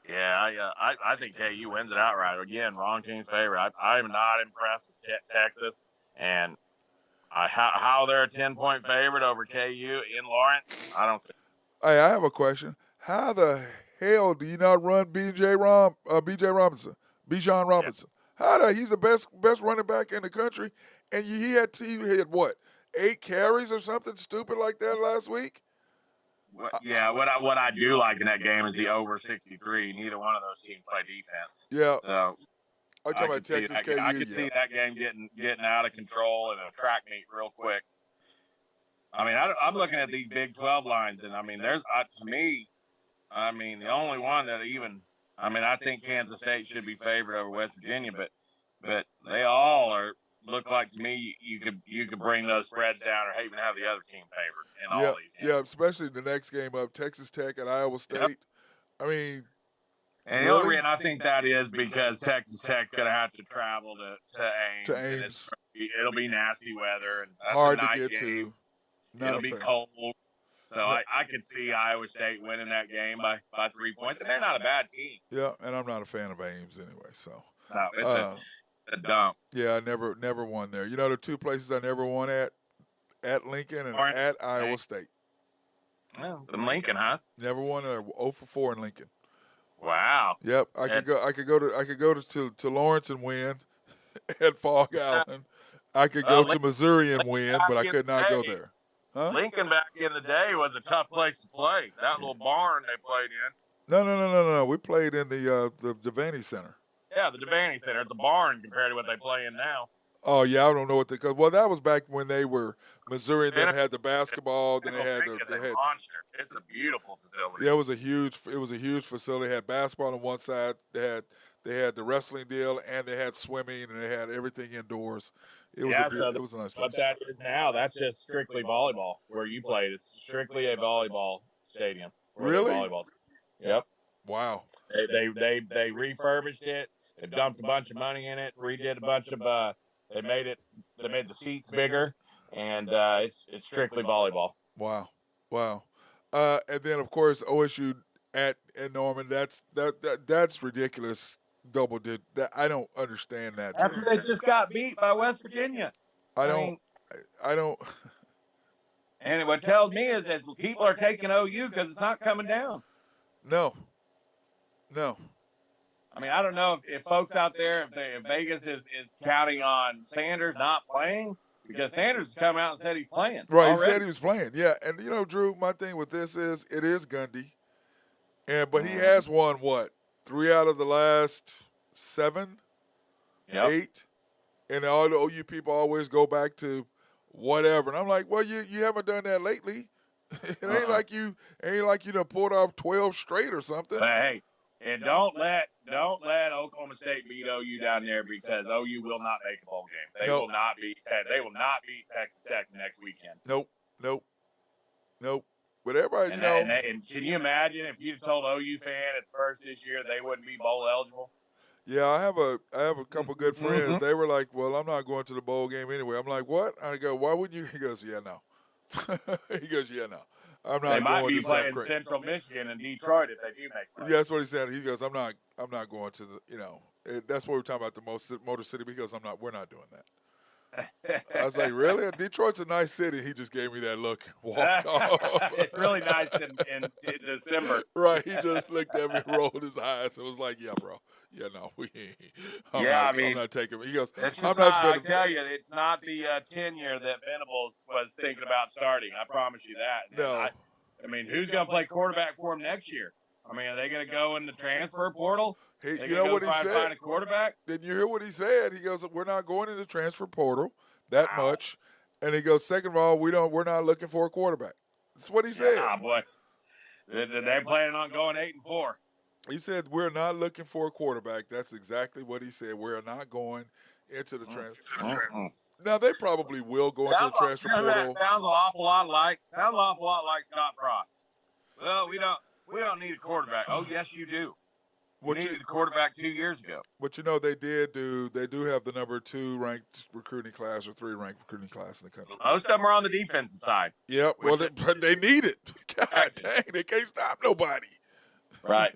Yeah, I think KU wins it outright. Again, wrong team's favorite. I'm not impressed with Texas, and how they're a 10-point favorite over KU in Lawrence. I don't see. Hey, I have a question. How the hell do you not run Bijan Robinson? He's the best running back in the country, and he had what, 8 carries or something stupid like that last week? What I do like in that game is the over 63. Neither one of those teams play defense. Yeah. So I'm talking about Texas KU. I could see that game getting out of control and a track meet real quick. I mean, I'm looking at these Big 12 lines, and I mean, there's to me, I mean, the only one that I think Kansas State should be favored over West Virginia, but they all look like to me you could bring those spreads down or even have the other team favored in all these games. Yeah, especially the next game up, Texas Tech at Iowa State. Yep. I mean, and the only reason I think that is because Texas Tech's going to have to travel to Ames. It'll be nasty weather and that's hard a night to get game. to. It'll be cold. So I could see Iowa State winning that game by 3 points, and they're not a bad team. Yeah, and I'm not a fan of Ames anyway. So no, it's a dump. Yeah, I never won there. You know, the 2 places I never won at Lincoln and at Iowa State. Well, in Lincoln, huh? Never won there. 0 for 4 in Lincoln. Wow. Yep, I could go to Lawrence and win at Fog Island. I could go to Missouri and win, but I could not go there. Huh? Lincoln back in the day was a tough place to play. That little barn they played in. No. We played in the Devaney Center. Yeah, the Devaney Center. It's a barn compared to what they play in now. Oh yeah, I don't know what that was back when they were Missouri. And then had the basketball. Then they had monster. It's a beautiful facility. Yeah, it was a huge facility. They had basketball on one side. They had the wrestling deal, and they had swimming, and they had everything indoors. It was a nice place. What that is now, that's just strictly volleyball. Where you played, it's strictly a volleyball stadium. Really? Volleyball. Yep. Wow. They refurbished it. They dumped a bunch of money in it. Redid a bunch of. They made the seats bigger, and it's strictly volleyball. Wow. And then of course OSU at Norman. That's ridiculous. Double did that. I don't understand that. After they just got beat by West Virginia. I don't. And what tells me is that people are taking OU because it's not coming down. No. I mean, I don't know if folks out there, if Vegas is counting on Sanders not playing, because Sanders has come out and said he's playing. Right, already. He said he was playing. Yeah, and Drew, my thing with this is it is Gundy, but he has won what? 3 out of the last 7, 8, and all the OU people always go back to whatever. And I'm like, well, you haven't done that lately. It ain't like you done pulled off 12 straight or something. But hey, and don't let Oklahoma State beat OU down there because OU will not make a bowl game. They will not beat Texas Tech next weekend. Nope. But everybody, and can you imagine if you'd told OU fan at first this year they wouldn't be bowl eligible? Yeah, I have a couple good friends. They were like, "Well, I'm not going to the bowl game anyway." I'm like, "What?" I go, "Why wouldn't you?" He goes, "Yeah, no." He goes, "Yeah, no." I'm not. They might going be to playing Central Michigan and Detroit if they do make. Plays. Yeah, that's what he said. He goes, "I'm not going to the. That's what we're talking about the Motor City." He goes, "We're not doing that." I was like, really? Detroit's a nice city. He just gave me that look and walked off. It's really nice in December. Right. He just looked at me and rolled his eyes and was like, yeah, bro. Yeah, no, I'm not taking it. He goes, It's I'm just not not. I spending. tell you, it's not the tenure that Venables was thinking about starting. I promise you that. And No. I mean, who's going to play quarterback for him next year? I mean, are they going to go in the transfer portal? You They know going to what go he try and said? find a quarterback? Did you hear what he said? He goes, we're not going in the transfer portal that Wow. much. And he goes, second of all, we're not looking for a quarterback. That's what he said. Yeah, boy. They planning on going 8-4. He said, we're not looking for a quarterback. That's exactly what he said. We're not going into the transfer. Now, they probably will go into the transfer portal. Sounds an awful lot like Scott Frost. Well, we don't need a quarterback. Oh, yes, you do. You needed the quarterback 2 years ago. But they do have the number 2 ranked recruiting class or 3 ranked recruiting class in the country. Most of them are on the defensive side. Yep. Well, they need it. God dang, they can't stop nobody. Right.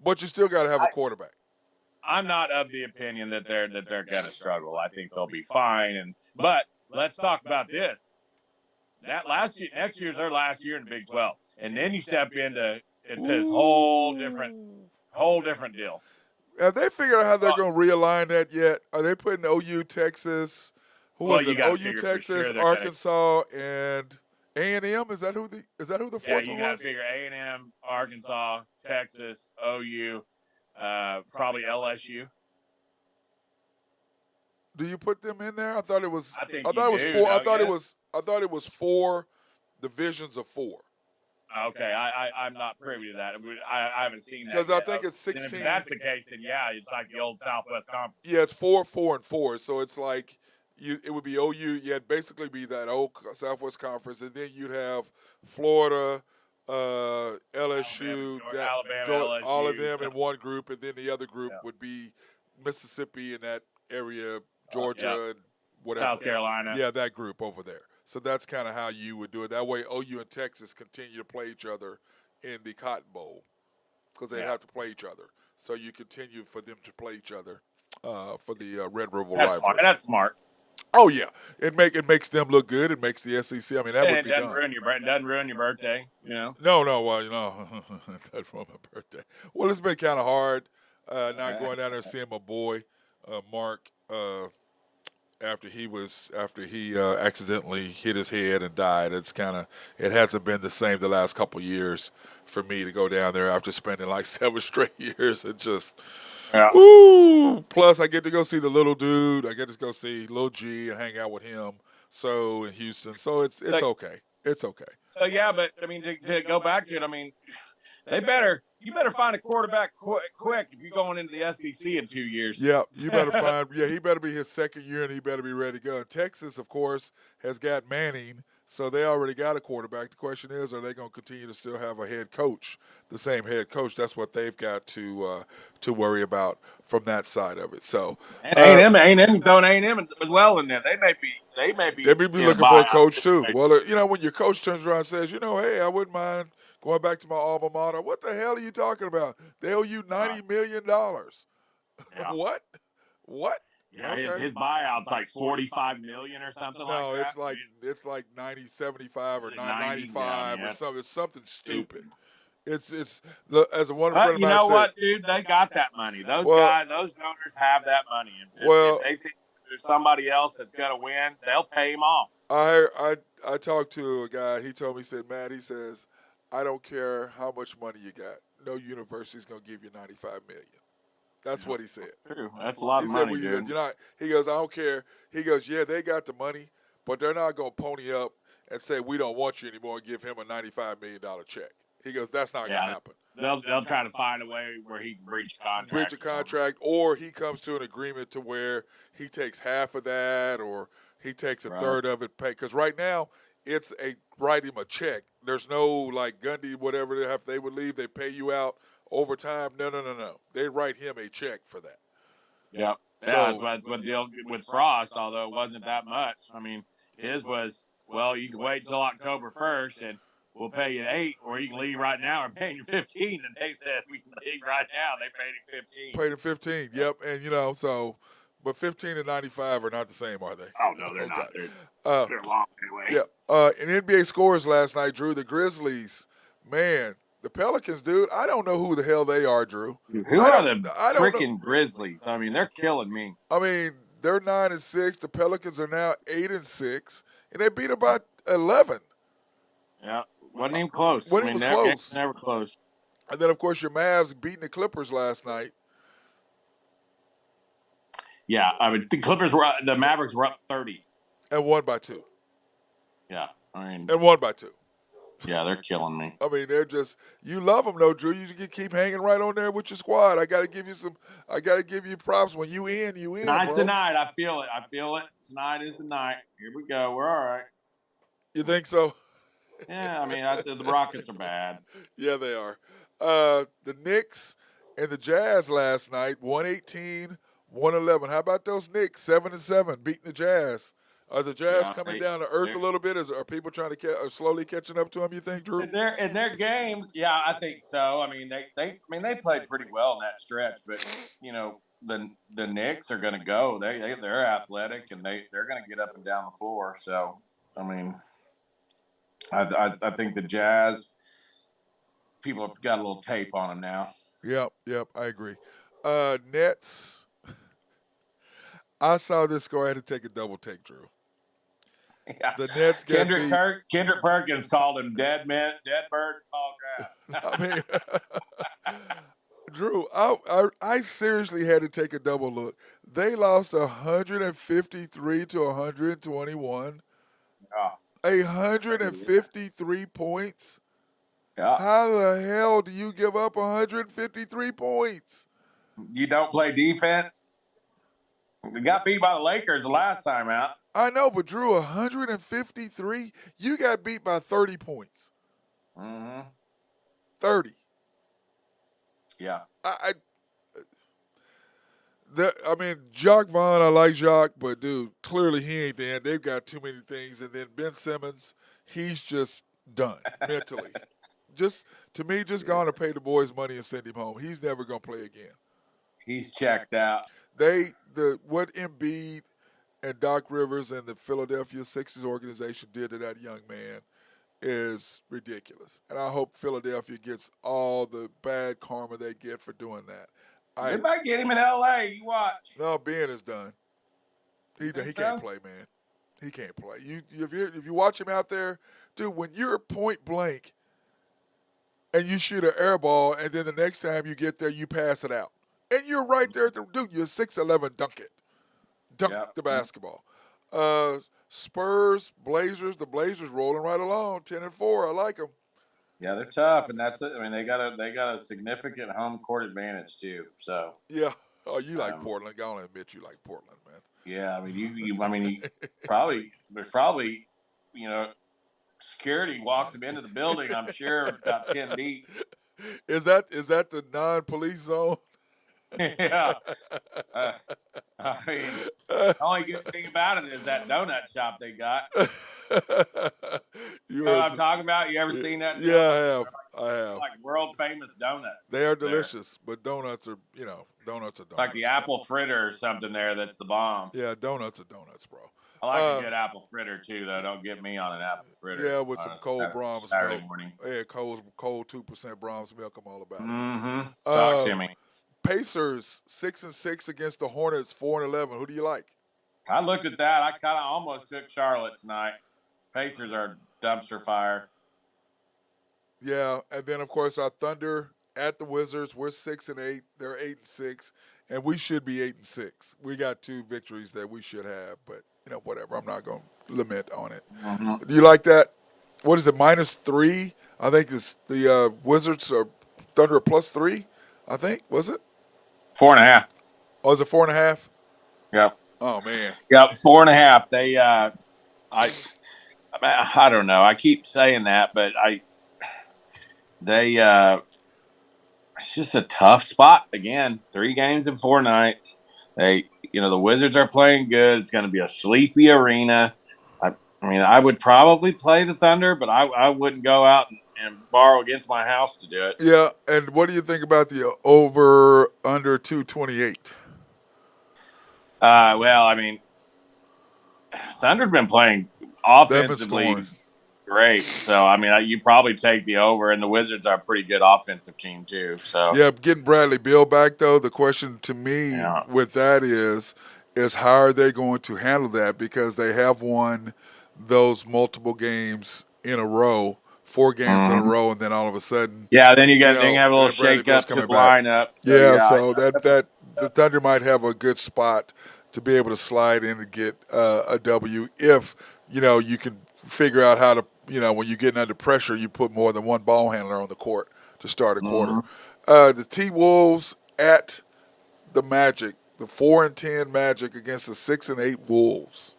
But you still got to have a quarterback. I'm not of the opinion that they're going to struggle. I think they'll be fine. But let's talk about this. Next year's their last year in the Big 12, and then you step into this whole different deal. Have they figured out how they're going to realign that yet? Are they putting OU, Texas? Who is it? OU, Texas, sure Arkansas, and A&M. Is that who the fourth one was? Yeah, you got to figure A&M, Arkansas, Texas, OU, probably LSU. Do you put them in there? I thought it was. I think I thought it was four. I thought it was 4 divisions of 4. Okay, I'm not privy to that. I haven't seen that. Because I think it's 16. If that's the case, then yeah, it's like the old Southwest Conference. Yeah, it's 4, 4, and 4. So it's like it would be OU. You'd basically be that old Southwest Conference, and then you'd have Florida, LSU, Alabama, LSU, all of them in one group, and then the other group would be Mississippi and that area, Georgia, and whatever. South Carolina. Yeah, that group over there. So that's kind of how you would do it. That way, OU and Texas continue to play each other in the Cotton Bowl because they'd have to play each other. So you continue for them to play each other for the Red River rivalry. That's smart. Oh yeah, it makes them look good. It makes the SEC. I mean, that would be done. It doesn't ruin your birthday, you know. No, well, that's my birthday. Well, it's been kind of hard not going down there and seeing my boy Mark. After he accidentally hit his head and died, it hasn't been the same the last couple of years for me to go down there after spending like 7 straight years and just, woo! Plus, I get to go see the little dude. I get to go see Lil G and hang out with him. So in Houston, so it's okay. It's okay. So yeah, but I mean to go back to it, I mean you better find a quarterback quick if you're going into the SEC in 2 years. Yeah, you better find. Yeah, he better be his second year, and he better be ready to go. And Texas, of course, has got Manning, so they already got a quarterback. The question is, are they going to continue to still have a head coach, the same head coach? That's what they've got to worry about from that side of it. So A&M throwing A&M as well in there. They may be looking for a coach too. Well, when your coach turns around and says, hey, I wouldn't mind going back to my alma mater. What the hell are you talking about? They owe you $90 million. Yeah. What? Yeah, okay. His buyout's like $45 million or something like that. No, it's like 75 or 95 or something. It's something stupid. It's as a wonderful friend of mine said. You know what, dude? They got that money. Those donors have that money. If they think there's somebody else that's going to win, they'll pay him off. I talked to a guy. He told me, he said, Matt, he says, I don't care how much money you got. No university's going to give you $95 million. That's what he said. True. That's a lot of money, dude. He goes, I don't care. He goes, yeah, they got the money, but they're not going to pony up and say, we don't want you anymore and give him a $95 million check. He goes, that's not going to happen. They'll try to find a way where he's breached contract. Or he comes to an agreement to where he takes half of that or he takes a third of it. Because right now, it's write him a check. There's no like Gundy, whatever they would leave, they pay you out over time. No. They write him a check for that. Yep. So, that's what deal with Frost, although it wasn't that much. I mean, his was, well, you can wait until October 1st and we'll pay you 8, or you can leave right now and pay you 15. And they said we can leave right now. They paid him 15. Paid him 15. Yep. And But 15 and 95 are not the same, are they? Oh no, they're Okay. not. Uh, They're long anyway. yeah. In NBA scores last night, Drew, the Grizzlies, man, the Pelicans, dude, I don't know who the hell they are, Drew. Who are the I don't know. freaking Grizzlies? I mean, they're killing me. I mean, they're 9-6. The Pelicans are now 8-6, and they beat about 11. Yeah, wasn't even close. Wasn't even close. Never close. And then, of course, your Mavs beating the Clippers last night. Yeah, I mean, the Mavericks were up 30. And won by 2. Yeah, I mean, And won by 2. yeah, they're killing me. I mean, they're just, you love them though, Drew. You keep hanging right on there with your squad. I got to give you props. When you in, Tonight's bro. the night. I feel it. Tonight is the night. Here we go. We're all right. You think so? Yeah, I mean, the Rockets are bad. Yeah, they are. The Knicks and the Jazz last night, 118, 111. How about those Knicks, 7-7, beating the Jazz? Are the Jazz coming down to earth a little bit? Are people trying to are slowly catching up to them? You think, Drew? In their games, yeah, I think so. I mean, they played pretty well in that stretch, but you know, the Knicks are going to go. They're athletic and they're going to get up and down the floor. So, I mean, I think the Jazz people have got a little tape on them now. Yep, I agree. Nets. I saw this score. I had to take a double take, Drew. Yeah. The Nets got Kendrick Perkins called him dead bird, tall grass. I mean, Drew, I seriously had to take a double look. They lost 153 to 121. Oh. 153 points. Yeah. How the hell do you give up 153 points? You don't play defense. You got beat by the Lakers the last time out. I know, but Drew, 153, you got beat by 30 points. Mm-hmm. 30. Yeah. I mean, Jacques Vaughn, I like Jacques, but dude, clearly he ain't the end. They've got too many things. And then Ben Simmons, he's just done mentally. Just gone to pay the boys money and send him home. He's never gonna play again. He's checked out. What Embiid and Doc Rivers and the Philadelphia Sixers organization did to that young man is ridiculous. And I hope Philadelphia gets all the bad karma they get for doing that. They might get him in L.A. You watch. No, Ben is done. He can't play, man. He can't play. If you watch him out there, dude, when you're point blank and you shoot an air ball and then the next time you get there, you pass it out. And you're right there. Dude, you're 6'11", dunk it. Dunk the basketball. Spurs, Blazers, the Blazers rolling right along, 10-4. I like them. Yeah, they're tough, and that's it. I mean, they got a significant home court advantage too. So yeah. Oh, you like Portland? I don't admit you like Portland, man. Yeah, I mean, you there's probably, you know, security walks them into the building. I'm sure about 10 deep. Is that the non-police zone? Yeah. I mean, the only good thing about it is that donut shop they got. You know what I'm talking about? You ever seen that? Yeah, I have. Like world famous donuts. They are delicious, but donuts are donuts. Like the apple fritter or something there. That's the bomb. Yeah, donuts are donuts, bro. I like a good apple fritter too, though. Don't get me on an apple fritter. Yeah, with some cold Brahms Saturday milk. Morning. Yeah, cold 2% Brahms milk. I'm all about it. Mm-hmm. Talk to me. Pacers 6-6 against the Hornets 4-11. Who do you like? I looked at that. I kind of almost took Charlotte tonight. Pacers are dumpster fire. Yeah, and then of course our Thunder at the Wizards. We're 6-8. They're 8-6, and we should be 8-6. We got 2 victories that we should have, but whatever. I'm not gonna lament on it. Mm-hmm. Do you like that? What is it? -3? I think it's the Wizards are Thunder +3. I think was it 4.5? Oh, is it 4.5? Yep. Oh man. Yep, 4.5. They I don't know. I keep saying that, but it's just a tough spot again. 3 games in 4 nights. The Wizards are playing good. It's going to be a sleepy arena. I mean, I would probably play the Thunder, but I wouldn't go out and borrow against my house to do it. Yeah, and what do you think about the over under 228? Well, I mean, Thunder's been playing They've been scoring. offensively great. So, I mean, you probably take the over, and the Wizards are a pretty good offensive team, too. So, Yeah, getting Bradley Beal back though, the question to me yeah. with that is how are they going to handle that because they have won those multiple games in a row, 4 games in a Mhm. row, and then all of a sudden, Yeah, then you you got then you know, have a little Bradley shake Beal's up to coming the back. lineup. So Yeah, yeah, so that the Thunder might have a good spot to be able to slide in and get a W if you can figure out how to when you're getting under pressure, you put more than one ball handler on the court to start a quarter. Mhm. The T Wolves at the Magic, the 4-10 Magic against the 6-8 Wolves.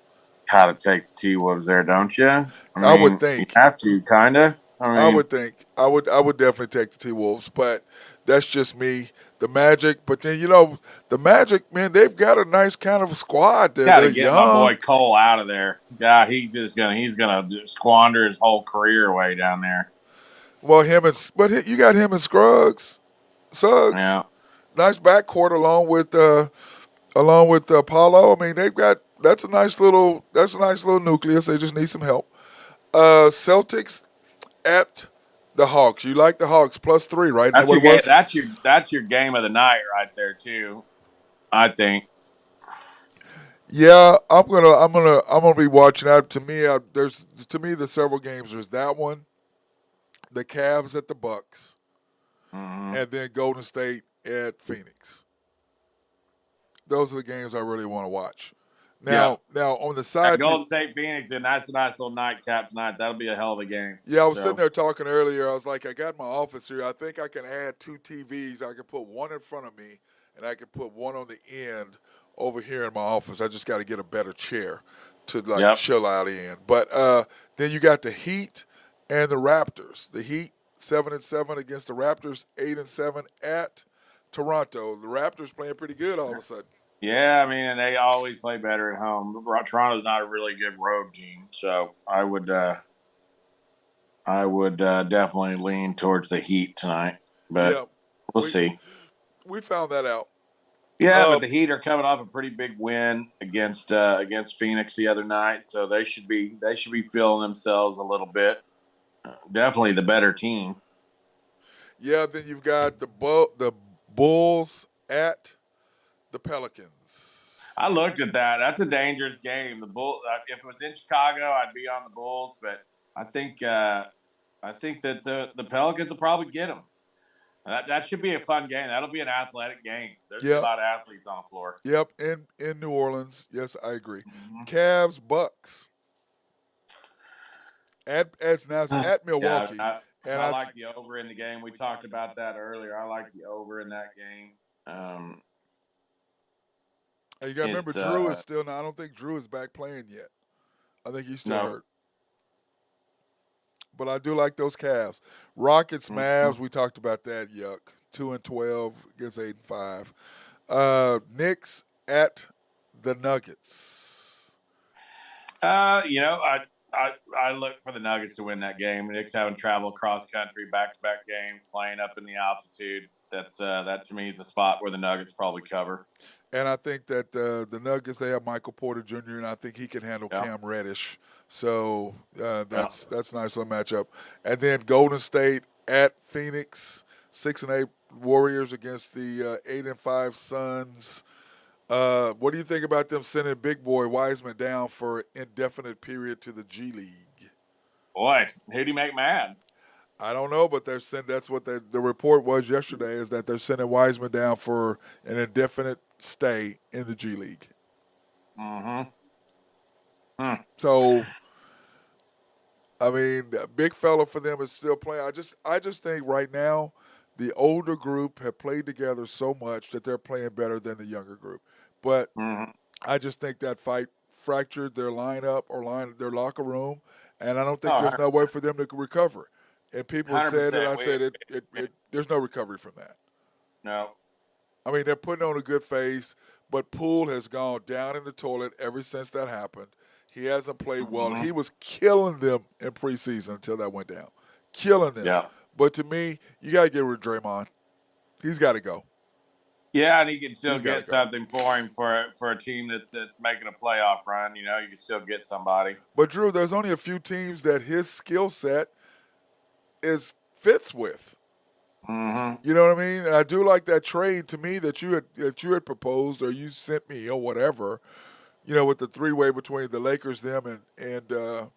How to take the T Wolves there, don't you? I I would mean, you think. have to kind of. I I mean, would think. I would definitely take the T Wolves, but that's just me. The Magic, but then the Magic, man, they've got a nice kind of a squad there. got to They're get my young. boy Cole out of there. Yeah, he's gonna squander his whole career away down there. Well, you got him and Suggs. Yeah, Nice backcourt along with Paulo. I mean, they've got that's a nice little nucleus. They just need some help. Celtics at the Hawks. You like the Hawks +3, right? Isn't that that's what your it game. was? That's your game of the night right there too. I think. Yeah, I'm gonna be watching that. To me, there's several games. There's that one, the Cavs at the Bucks, Hmm. and then Golden State at Phoenix. Those are the games I really want to watch. Yeah, Now on the that side, Golden State Phoenix, and that's a nice little nightcap tonight. That'll be a hell of a game. yeah, I was sitting So, there talking earlier. I was like, I got my office here. I think I can add 2 TVs. I can put one in front of me, and I can put one on the end over here in my office. I just got to get a better chair to like yep. chill out in. But then you got the Heat and the Raptors. The Heat 7-7 against the Raptors, 8-7 at Toronto. The Raptors playing pretty good all of a sudden. Yeah, I mean, and they always play better at home. Toronto's not a really good road team, so I would definitely lean towards the Heat tonight, but Yeah, we'll we see. we found that out. Yeah, Uh, but the Heat are coming off a pretty big win against Phoenix the other night, so they should be feeling themselves a little bit. Definitely the better team. yeah, then you've got the Bulls at the I Pelicans. looked at that. That's a dangerous game. The Bull. If it was in Chicago, I'd be on the Bulls, but I think I think that the Pelicans will probably get them. That should be a fun game. That'll be an athletic game. There's a Yep, lot of athletes on the floor. yep. In New Orleans, yes, I agree. Mm-hmm. Cavs Bucks at now it's at Yeah, Milwaukee, and I like the over in the game. We talked about that earlier. I like the over in that game. you got to remember It's Drew is still now. I don't think Drew is back playing yet. I think he's still no. hurt. But I do like those Cavs. Rockets, Mhm. Mavs. We talked about that. Yuck. 2-12 against 8-5. Knicks at the Nuggets. You know, I look for the Nuggets to win that game. The Knicks having travel across country, back to back games, playing up in the altitude. That to me is a spot where the Nuggets probably cover. And I think that the Nuggets, they have Michael Porter Jr., and I think he can handle Yeah, Cam Reddish. So yeah. that's a nice little matchup. And then Golden State at Phoenix, 6-8 Warriors against the 8-5 Suns. What do you think about them sending Big Boy Wiseman down for indefinite period to the G League? Boy, who'd he make mad? I don't know, but they're sending. That's what the report was yesterday. Is that they're sending Wiseman down for an indefinite stay in the G League. Mm-hmm. Hmm. So I mean, a big fella for them is still playing. I just think right now, the older group have played together so much that they're playing better than the younger group. But Mm-hmm. I just think that fight fractured their lineup or their locker room, and I don't think Oh, there's no way for them to recover. And people have said it. 100%. I said it. There's no recovery from that. No. I mean, they're putting on a good face, but Poole has gone down in the toilet ever since that happened. He hasn't played well. Mm-hmm. He was killing them in preseason until that went down. Killing them. Yeah. But to me, you got to get rid of Draymond. He's got to go. Yeah, and he can still He's gotta get go. something for him for a team that's making a playoff run. You can still get somebody. But Drew, there's only a few teams that his skill set fits with. Mm-hmm. You know what I mean? And I do like that trade to me that you had proposed or you sent me or whatever. With the 3-way between the Lakers, them, and the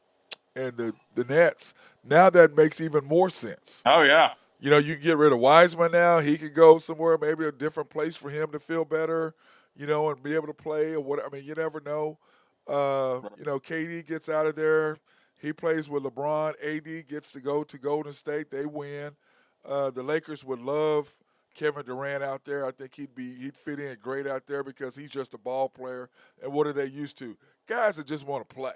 Nets. Now that makes even more sense. Oh yeah. You can get rid of Wiseman now. He could go somewhere, maybe a different place for him to feel better, and be able to play or what. I mean, you never know. KD gets out of there. He plays with LeBron. AD gets to go to Golden State. They win. The Lakers would love Kevin Durant out there. I think he'd fit in great out there because he's just a ball player. And what are they used to? Guys that just want to play.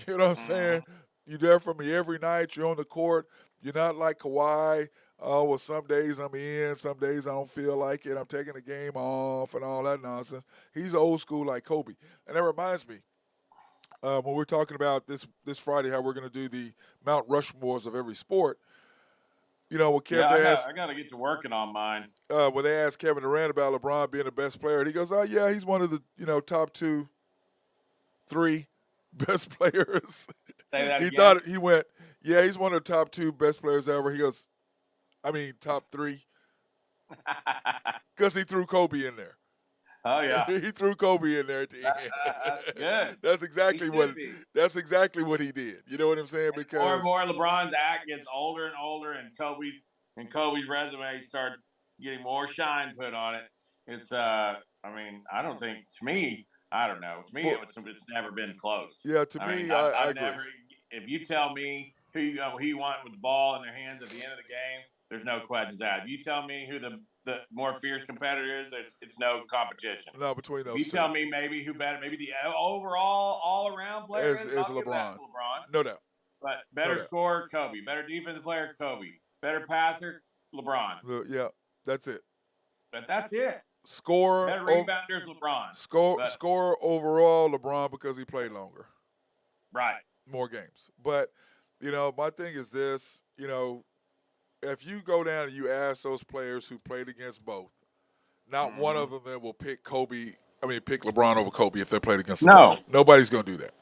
You know what I'm saying? You're there for me every night. You're on the court. You're not like Kawhi. Oh, well, some days I'm in, some days I don't feel like it. I'm taking the game off and all that nonsense. He's old school like Kobe. And that reminds me, when we're talking about this Friday, how we're going to do the Mount Rushmores of every sport. When I got to get to working on mine. When they asked Kevin Durant about LeBron being the best player, he goes, "Oh yeah, he's one of the top 2, 3 best players." Say that He again. thought he went, "Yeah, he's one of the top 2 best players ever." He goes, "I mean, top 3," because he threw Kobe in there. Oh yeah. He threw Kobe in there at the end. That's good. That's exactly He what. should be. That's exactly what he did. You know what I'm saying? Because More and more, LeBron's act gets older and older, and Kobe's resume starts getting more shine put on it. It's I don't think to me. I don't know. To me, it's never been close. Yeah, to me, I agree. Never. If you tell me who you want with the ball in their hands at the end of the game, there's no questions asked. If you tell me who the more fierce competitor is, it's no competition. No, between those If you two. tell me maybe who better, maybe the overall all around player is I'll give that LeBron. to LeBron. No doubt. But better scorer, Kobe. Better defensive player, Kobe. Better passer, LeBron. Yeah, that's it. But that's it. Scorer. Better rebounder, LeBron. Scorer overall, LeBron, because he played longer. Right. More games. But, my thing is this, if you go down and you ask those players who played against both, not one of them that will pick LeBron over Kobe if they played against LeBron. Nobody's going to do that.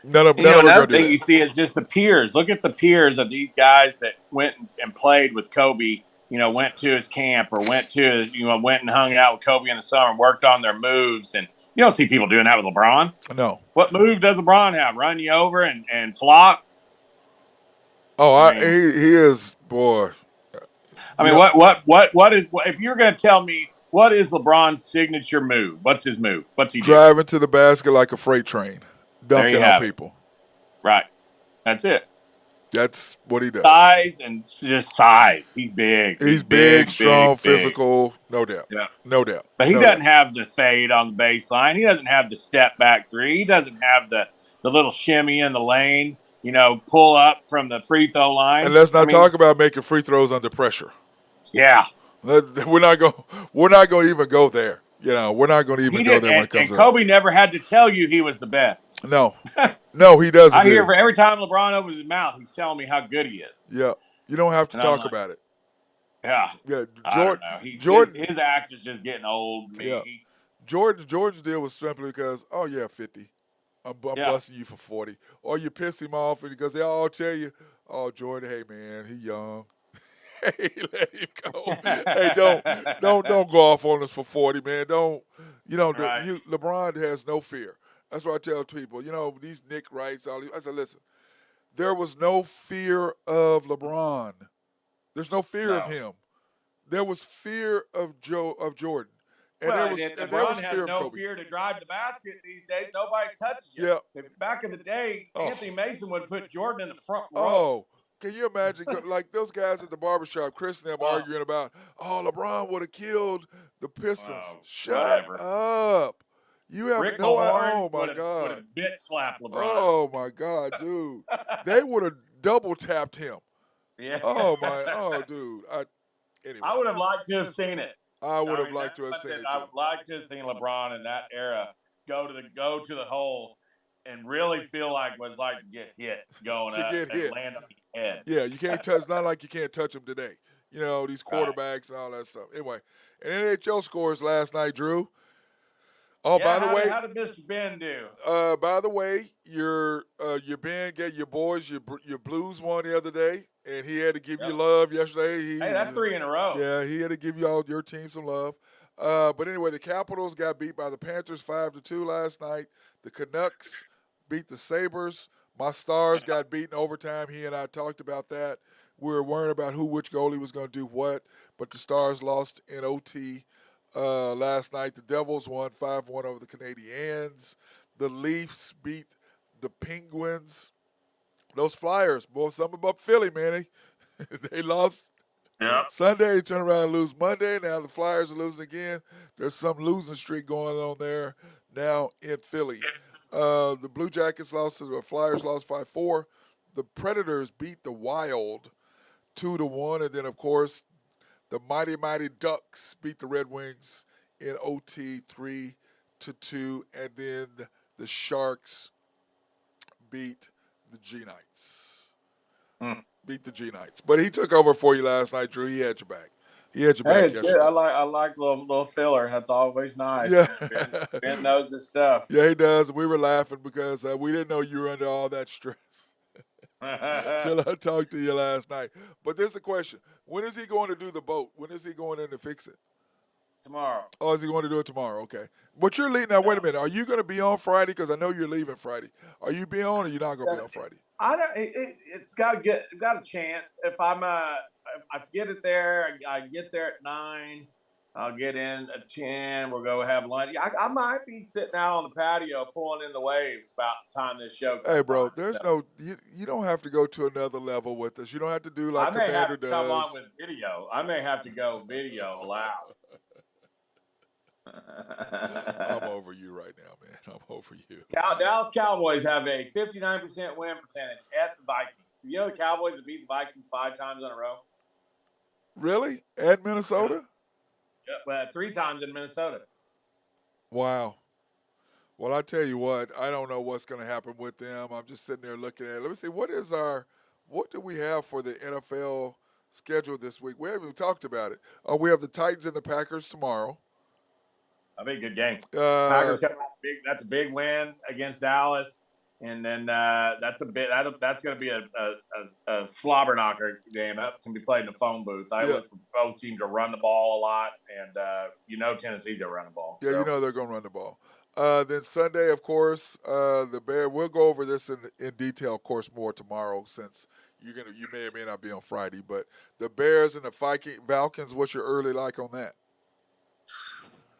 None of them are going to do that. Another thing you see is just the peers. Look at the peers of these guys that went and played with Kobe. Went to his camp or went and hung out with Kobe in the summer and worked on their moves. And you don't see people doing that with LeBron. No. What move does LeBron have? Run you over and flop? Oh, he is, boy. What is if you're going to tell me what is LeBron's signature move? What's his move? What's he driving to the basket like a freight train, dunking on people? Right, that's it. That's what he does. Size and just size. He's big. He's big, strong, physical. No doubt. Yeah, no doubt. But he doesn't have the fade on the baseline. He doesn't have the step back 3. He doesn't have the little shimmy in the lane. Pull up from the free throw line. And let's not talk about making free throws under pressure. Yeah, we're not going to even go there. We're not going to even go there when it comes to And Kobe never had to tell you he was the best. No, he doesn't. I hear every time LeBron opens his mouth, he's telling me how good he is. Yeah, you don't have to talk about it. Yeah, Jordan, his act is just getting old. Yeah, Jordan's deal was simply because, 50. I'm busting you for 40. Or you piss him off because they all tell you, "Oh, Jordan, hey man, he young." Hey, let him go. Hey, don't go off on us for 40, man. Don't. LeBron has no fear. That's what I tell people. These Nick Wrights, I said, listen, there was no fear of LeBron. There's no fear of him. There was fear of Jordan. And LeBron has no fear to drive the basket these days. Nobody touches you. Yeah. Back in the day, Anthony Mason would put Jordan in the front row. Oh, can you imagine, like those guys at the barbershop, Chris and them arguing about, LeBron would have killed the Pistons. Shut up. You have Rick no idea. Oh, my God. Would have bit slapped LeBron. Oh, my God, dude. They would have double tapped him. Yeah. Dude. Anyway. I would have liked to have seen it. I would have liked to have seen it, too. I would like to have seen LeBron in that era go to the hole and really feel like what it's like to get hit going up and land on your head. Yeah, you can't touch. Not like you can't touch him today. these Right. quarterbacks and all that stuff. Anyway, and NHL scores last night, Drew. Oh, Yeah. by the way, How did Mr. Ben do? your Ben get your boys your Blues won the other day, and he had to give you Yep. love yesterday. Hey, that's 3 in a row. Yeah, he had to give all your team some love. But anyway, the Capitals got beat by the Panthers 5-2 last night. The Canucks beat the Sabres. My Stars got beaten overtime. He and I talked about that. We were worrying about which goalie was going to do what, but the Stars lost in OT last night. The Devils won 5-1 over the Canadiens. The Leafs beat the Penguins. Those Flyers, boy, something about Philly, man. They lost Yep. Sunday, they turn around and lose Monday. Now the Flyers are losing again. There's some losing streak going on there now in Philly. The Blue Jackets lost to the Flyers, lost 5-4. The Predators beat the Wild 2-1. And then, of course, the Mighty Ducks beat the Red Wings in OT 3-2. And then the Sharks beat the G Knights. Beat the G Knights. But he took over for you last night, Drew. He had your back. He had your Hey, back it's yesterday. good. I like little filler. That's always nice. Yeah. Ben knows his stuff. Yeah, he does. We were laughing because we didn't know you were under all that stress till I talked to you last night. But there's the question. When is he going to do the boat? When is he going in to fix it? Tomorrow. Oh, is he going to do it tomorrow? Okay. But you're leaving. Now, wait a minute. Are you going to be on Friday? Because I know you're leaving Friday. Are you being on or you're not going to be on Friday? I don't. It's got a chance. If I get it there, I get there at 9. I'll get in at 10. We'll go have lunch. I might be sitting out on the patio pulling in the waves about the time this show comes Hey, bro, on. there's you don't have to go to another level with us. You don't have to do like I may Commander have to does. come on with video. I may have to go video loud. I'm over you right now, man. I'm over you. Dallas Cowboys have a 59% win percentage at the Vikings. You know the Cowboys have beat the Vikings 5 times in a row? Really? At Minnesota? Yeah, 3 times in Minnesota. Wow. Well, I tell you what, I don't know what's going to happen with them. I'm just sitting there looking at it. Let me see, what do we have for the NFL schedule this week? We haven't even talked about it. We have the Titans and the Packers tomorrow. That'll be a good game. Packers got that's a big win against Dallas, and then that's going to be a slobber knocker game. That can be played in the phone booth. I look for both teams to run the ball a lot, and Tennessee's going to run the ball. Yeah, so. they're going to run the ball. Then Sunday, of course, the Bears. We'll go over this in detail, of course, more tomorrow since you may or may not be on Friday. But the Bears and the Falcons. What's your early like on that?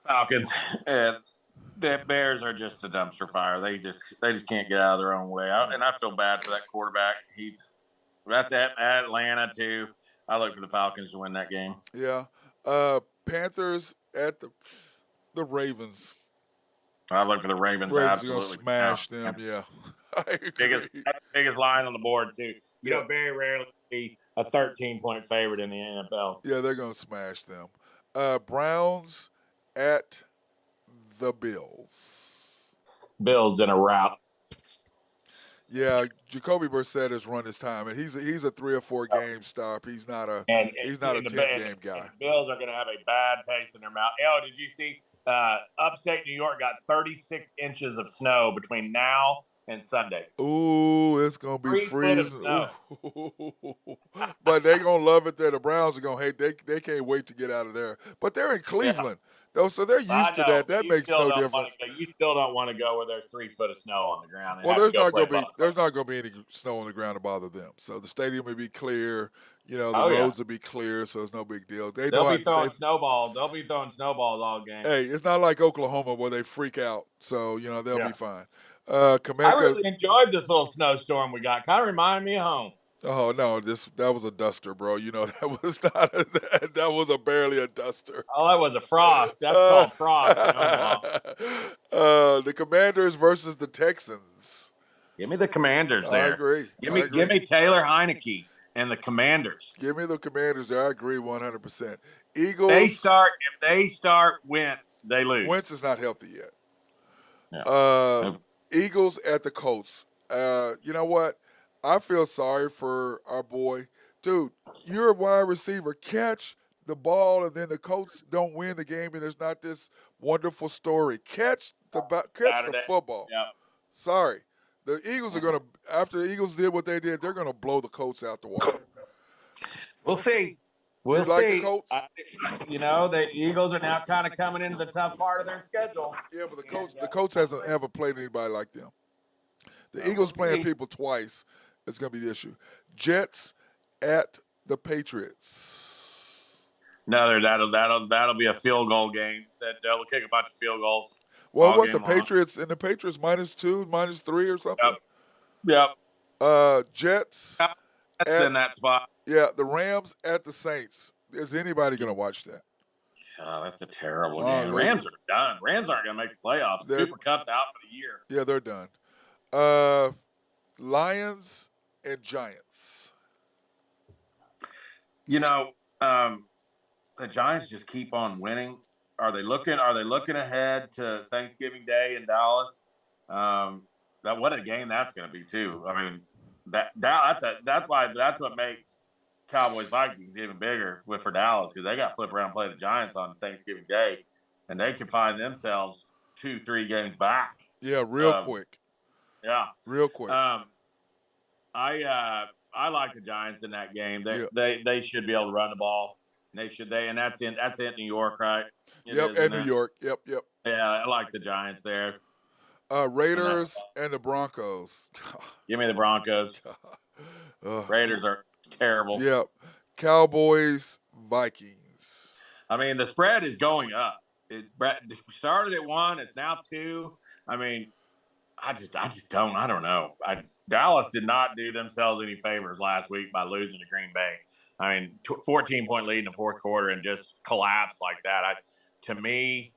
Falcons. The Bears are just a dumpster fire. They just can't get out of their own way. And I feel bad for that quarterback. That's at Atlanta too. I look for the Falcons to win that game. Yeah. Panthers at the Ravens. I look for the Ravens. Ravens Absolutely gonna smash them. Yeah. I agree. Biggest line on the board too. Very rarely see a 13-point favorite in the NFL. Yeah, they're gonna smash them. Browns at the Bills. Bills in a rout. Yeah, Jacoby Brissett has run his time, and he's a 3 or 4 game stop. He's not a 10-game guy. The Bills are going to have a bad taste in their mouth. Did you see? Upstate New York got 36 inches of snow between now and Sunday. Ooh, it's gonna be 3 foot of freezing. snow. But they're gonna love it there. The Browns are gonna hate. They can't wait to get out of there. But they're in Cleveland. Though, so they're used to that. That makes no difference. You still don't want to go where there's 3 foot of snow on the ground. Well, there's not going to be any snow on the ground to bother them. So the stadium will be clear. The roads will be clear, so it's no big deal. They'll be throwing snowballs. They'll be throwing snowballs all game. Hey, it's not like Oklahoma where they freak out. So they'll be fine. I really enjoyed this little snowstorm we got. Kind of reminded me of home. Oh no, that was a duster, bro. That was not that was barely a duster. Oh, that was a frost. That's called frost. The Commanders versus the Texans. Give me the Commanders there. I agree. Give me Taylor Heineke and the Commanders. Give me the Commanders there. I agree 100%. Eagles. If they start Wentz, they lose. Wentz is not healthy yet. No. Eagles at the Colts. You know what? I feel sorry for our boy Dude, you're a wide receiver. Catch the ball, and then the Colts don't win the game, and there's not this wonderful story. Catch the Saturday. football. Yeah. Sorry. The Eagles are going to, after the Eagles did what they did, they're going to blow the Colts out the water. We'll see. You like the Colts? The Eagles are now kind of coming into the tough part of their schedule. Yeah, but the Colts haven't played anybody like them. The Eagles playing people twice is going to be the issue. Jets at the Patriots. No, that'll be a field goal game. They'll kick a bunch of field goals. Well, what's the Patriots and the Patriots -2, -3 or something? Yep. Jets. That's in that spot. Yeah, the Rams at the Saints. Is anybody going to watch that? Oh, that's a terrible game. Rams are done. Rams aren't going to make the playoffs. Cooper Kupp's out for the year. Yeah, they're done. Lions and Giants. The Giants just keep on winning. Are they looking ahead to Thanksgiving Day in Dallas? What a game that's going to be too. I mean, that's what makes Cowboys Vikings even bigger for Dallas, because they got to flip around and play the Giants on Thanksgiving Day, and they can find themselves 2-3 games back. Yeah, real quick. Yeah, real quick. I like the Giants in that game. They should be able to run the ball. And that's in New York, right? New York. Yep. Yeah, I like the Giants there. Raiders and the Broncos. Give me the Broncos. Raiders are terrible. Yep. Cowboys, Vikings. I mean, the spread is going up. It started at 1. It's now 2. I mean, I don't know. Dallas did not do themselves any favors last week by losing to Green Bay. I mean, 14-point lead in the fourth quarter and just collapse like that. To me,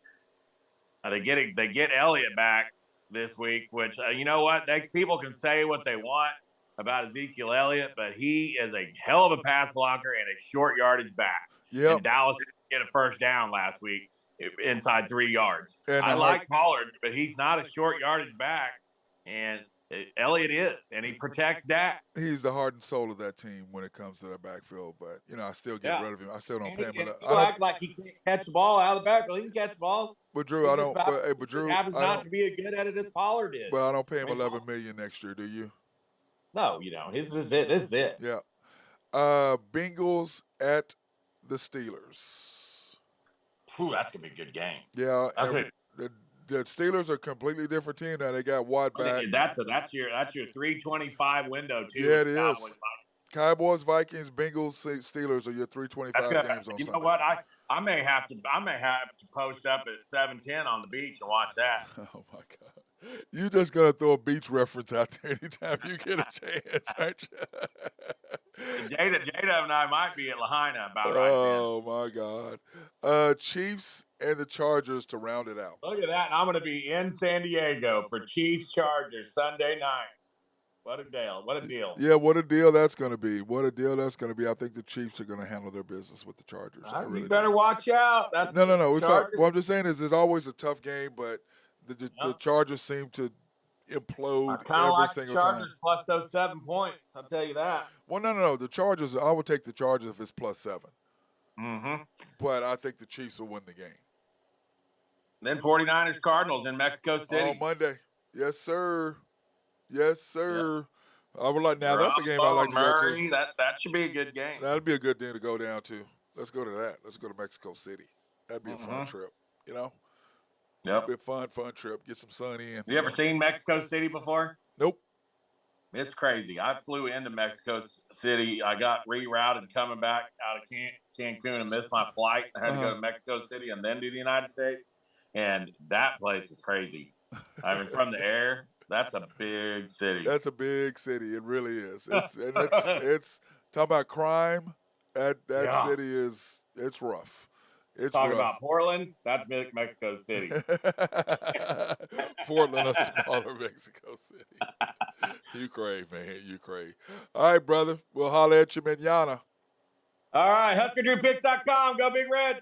they get Elliott back this week, which you know what? People can say what they want about Ezekiel Elliott, but he is a hell of a pass blocker and a short yardage back. Yep. And Dallas get a first down last week inside 3 yards. And I like Pollard, but he's not a short yardage back, and Elliott is, and he protects Dak. He's the heart and soul of that team when it comes to that backfield, but I still get rid of him. I still don't pay him. People act like he can't catch the ball out of the backfield. He can catch the ball. But Drew, but Drew happens not to be as good at it as Pollard is. But I don't pay him $11 million next year, do you? No, this is it. This is it. Yeah. Bengals at the Steelers. Whew, that's gonna be a good game. Yeah. The Steelers are a completely different team now. They got Watt back. That's your 325 window too. Yeah, it is. Cowboys, Vikings, Bengals, Steelers are your 325 games on Sunday. You know what? I may have to post up at 7:10 on the beach and watch that. Oh my God. You just gonna throw a beach reference out there anytime you get a chance, aren't you? Jada and I might be at Lahaina about right now. Oh my God. Chiefs and the Chargers to round it out. Look at that. I'm gonna be in San Diego for Chiefs Chargers Sunday night. What a deal. What a deal. Yeah, what a deal that's going to be. I think the Chiefs are going to handle their business with the Chargers. You better watch out. No. What I'm just saying is it's always a tough game, but the Chargers seem to implode every single time. Chargers plus those 7 points. I'll tell you that. Well, no. The Chargers, I would take the Chargers if it's +7. Mm-hmm. But I think the Chiefs will win the game. Then 49ers Cardinals in Mexico City. On Monday. Yes, sir. Yes, sir. Yep. I would like. Now that's a game I like to go to. That should be a good game. That'd be a good thing to go down to. Let's go to that. Let's go to Mexico City. That'd be a fun trip. Yep. It'd be a fun trip. Get some sun in. You ever seen Mexico City before? Nope. It's crazy. I flew into Mexico City. I got rerouted coming back out of Cancun and missed my flight. I had to go to Mexico City and then do the United States. And that place is crazy. I mean, from the air. That's a big city. That's a big city. It really is. It's talk about crime. That city is rough. Talk about Portland. That's Mexico City. Portland, a smaller Mexico City. You crazy, man. You crazy. All right, brother. We'll holler at you manana. All right. HuskerDrewPicks.com. Go Big Red.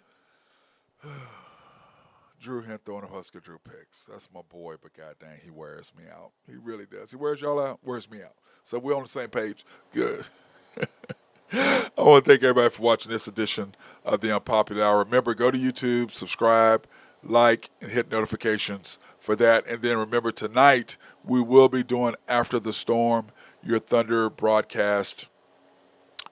Drew Hint throwing a Husker Drew picks. That's my boy, but goddamn, he wears me out. He really does. He wears y'all out, wears me out. So we're on the same page. Good. I want to thank everybody for watching this edition of the Unpopular Hour. Remember, go to YouTube, subscribe, like, and hit notifications for that. And then remember, tonight we will be doing After the Storm, your Thunder broadcast,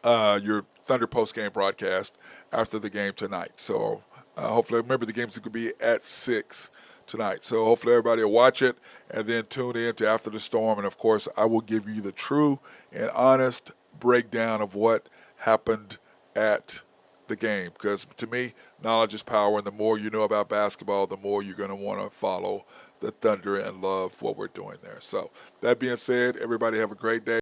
your Thunder post-game broadcast after the game tonight. So hopefully, remember, the game's going to be at 6 tonight. So hopefully everybody will watch it and then tune in to After the Storm. And, of course, I will give you the true and honest breakdown of what happened at the game, because to me, knowledge is power, and the more you know about basketball, the more you're going to want to follow the Thunder and love what we're doing there. So that being said, everybody have a great day.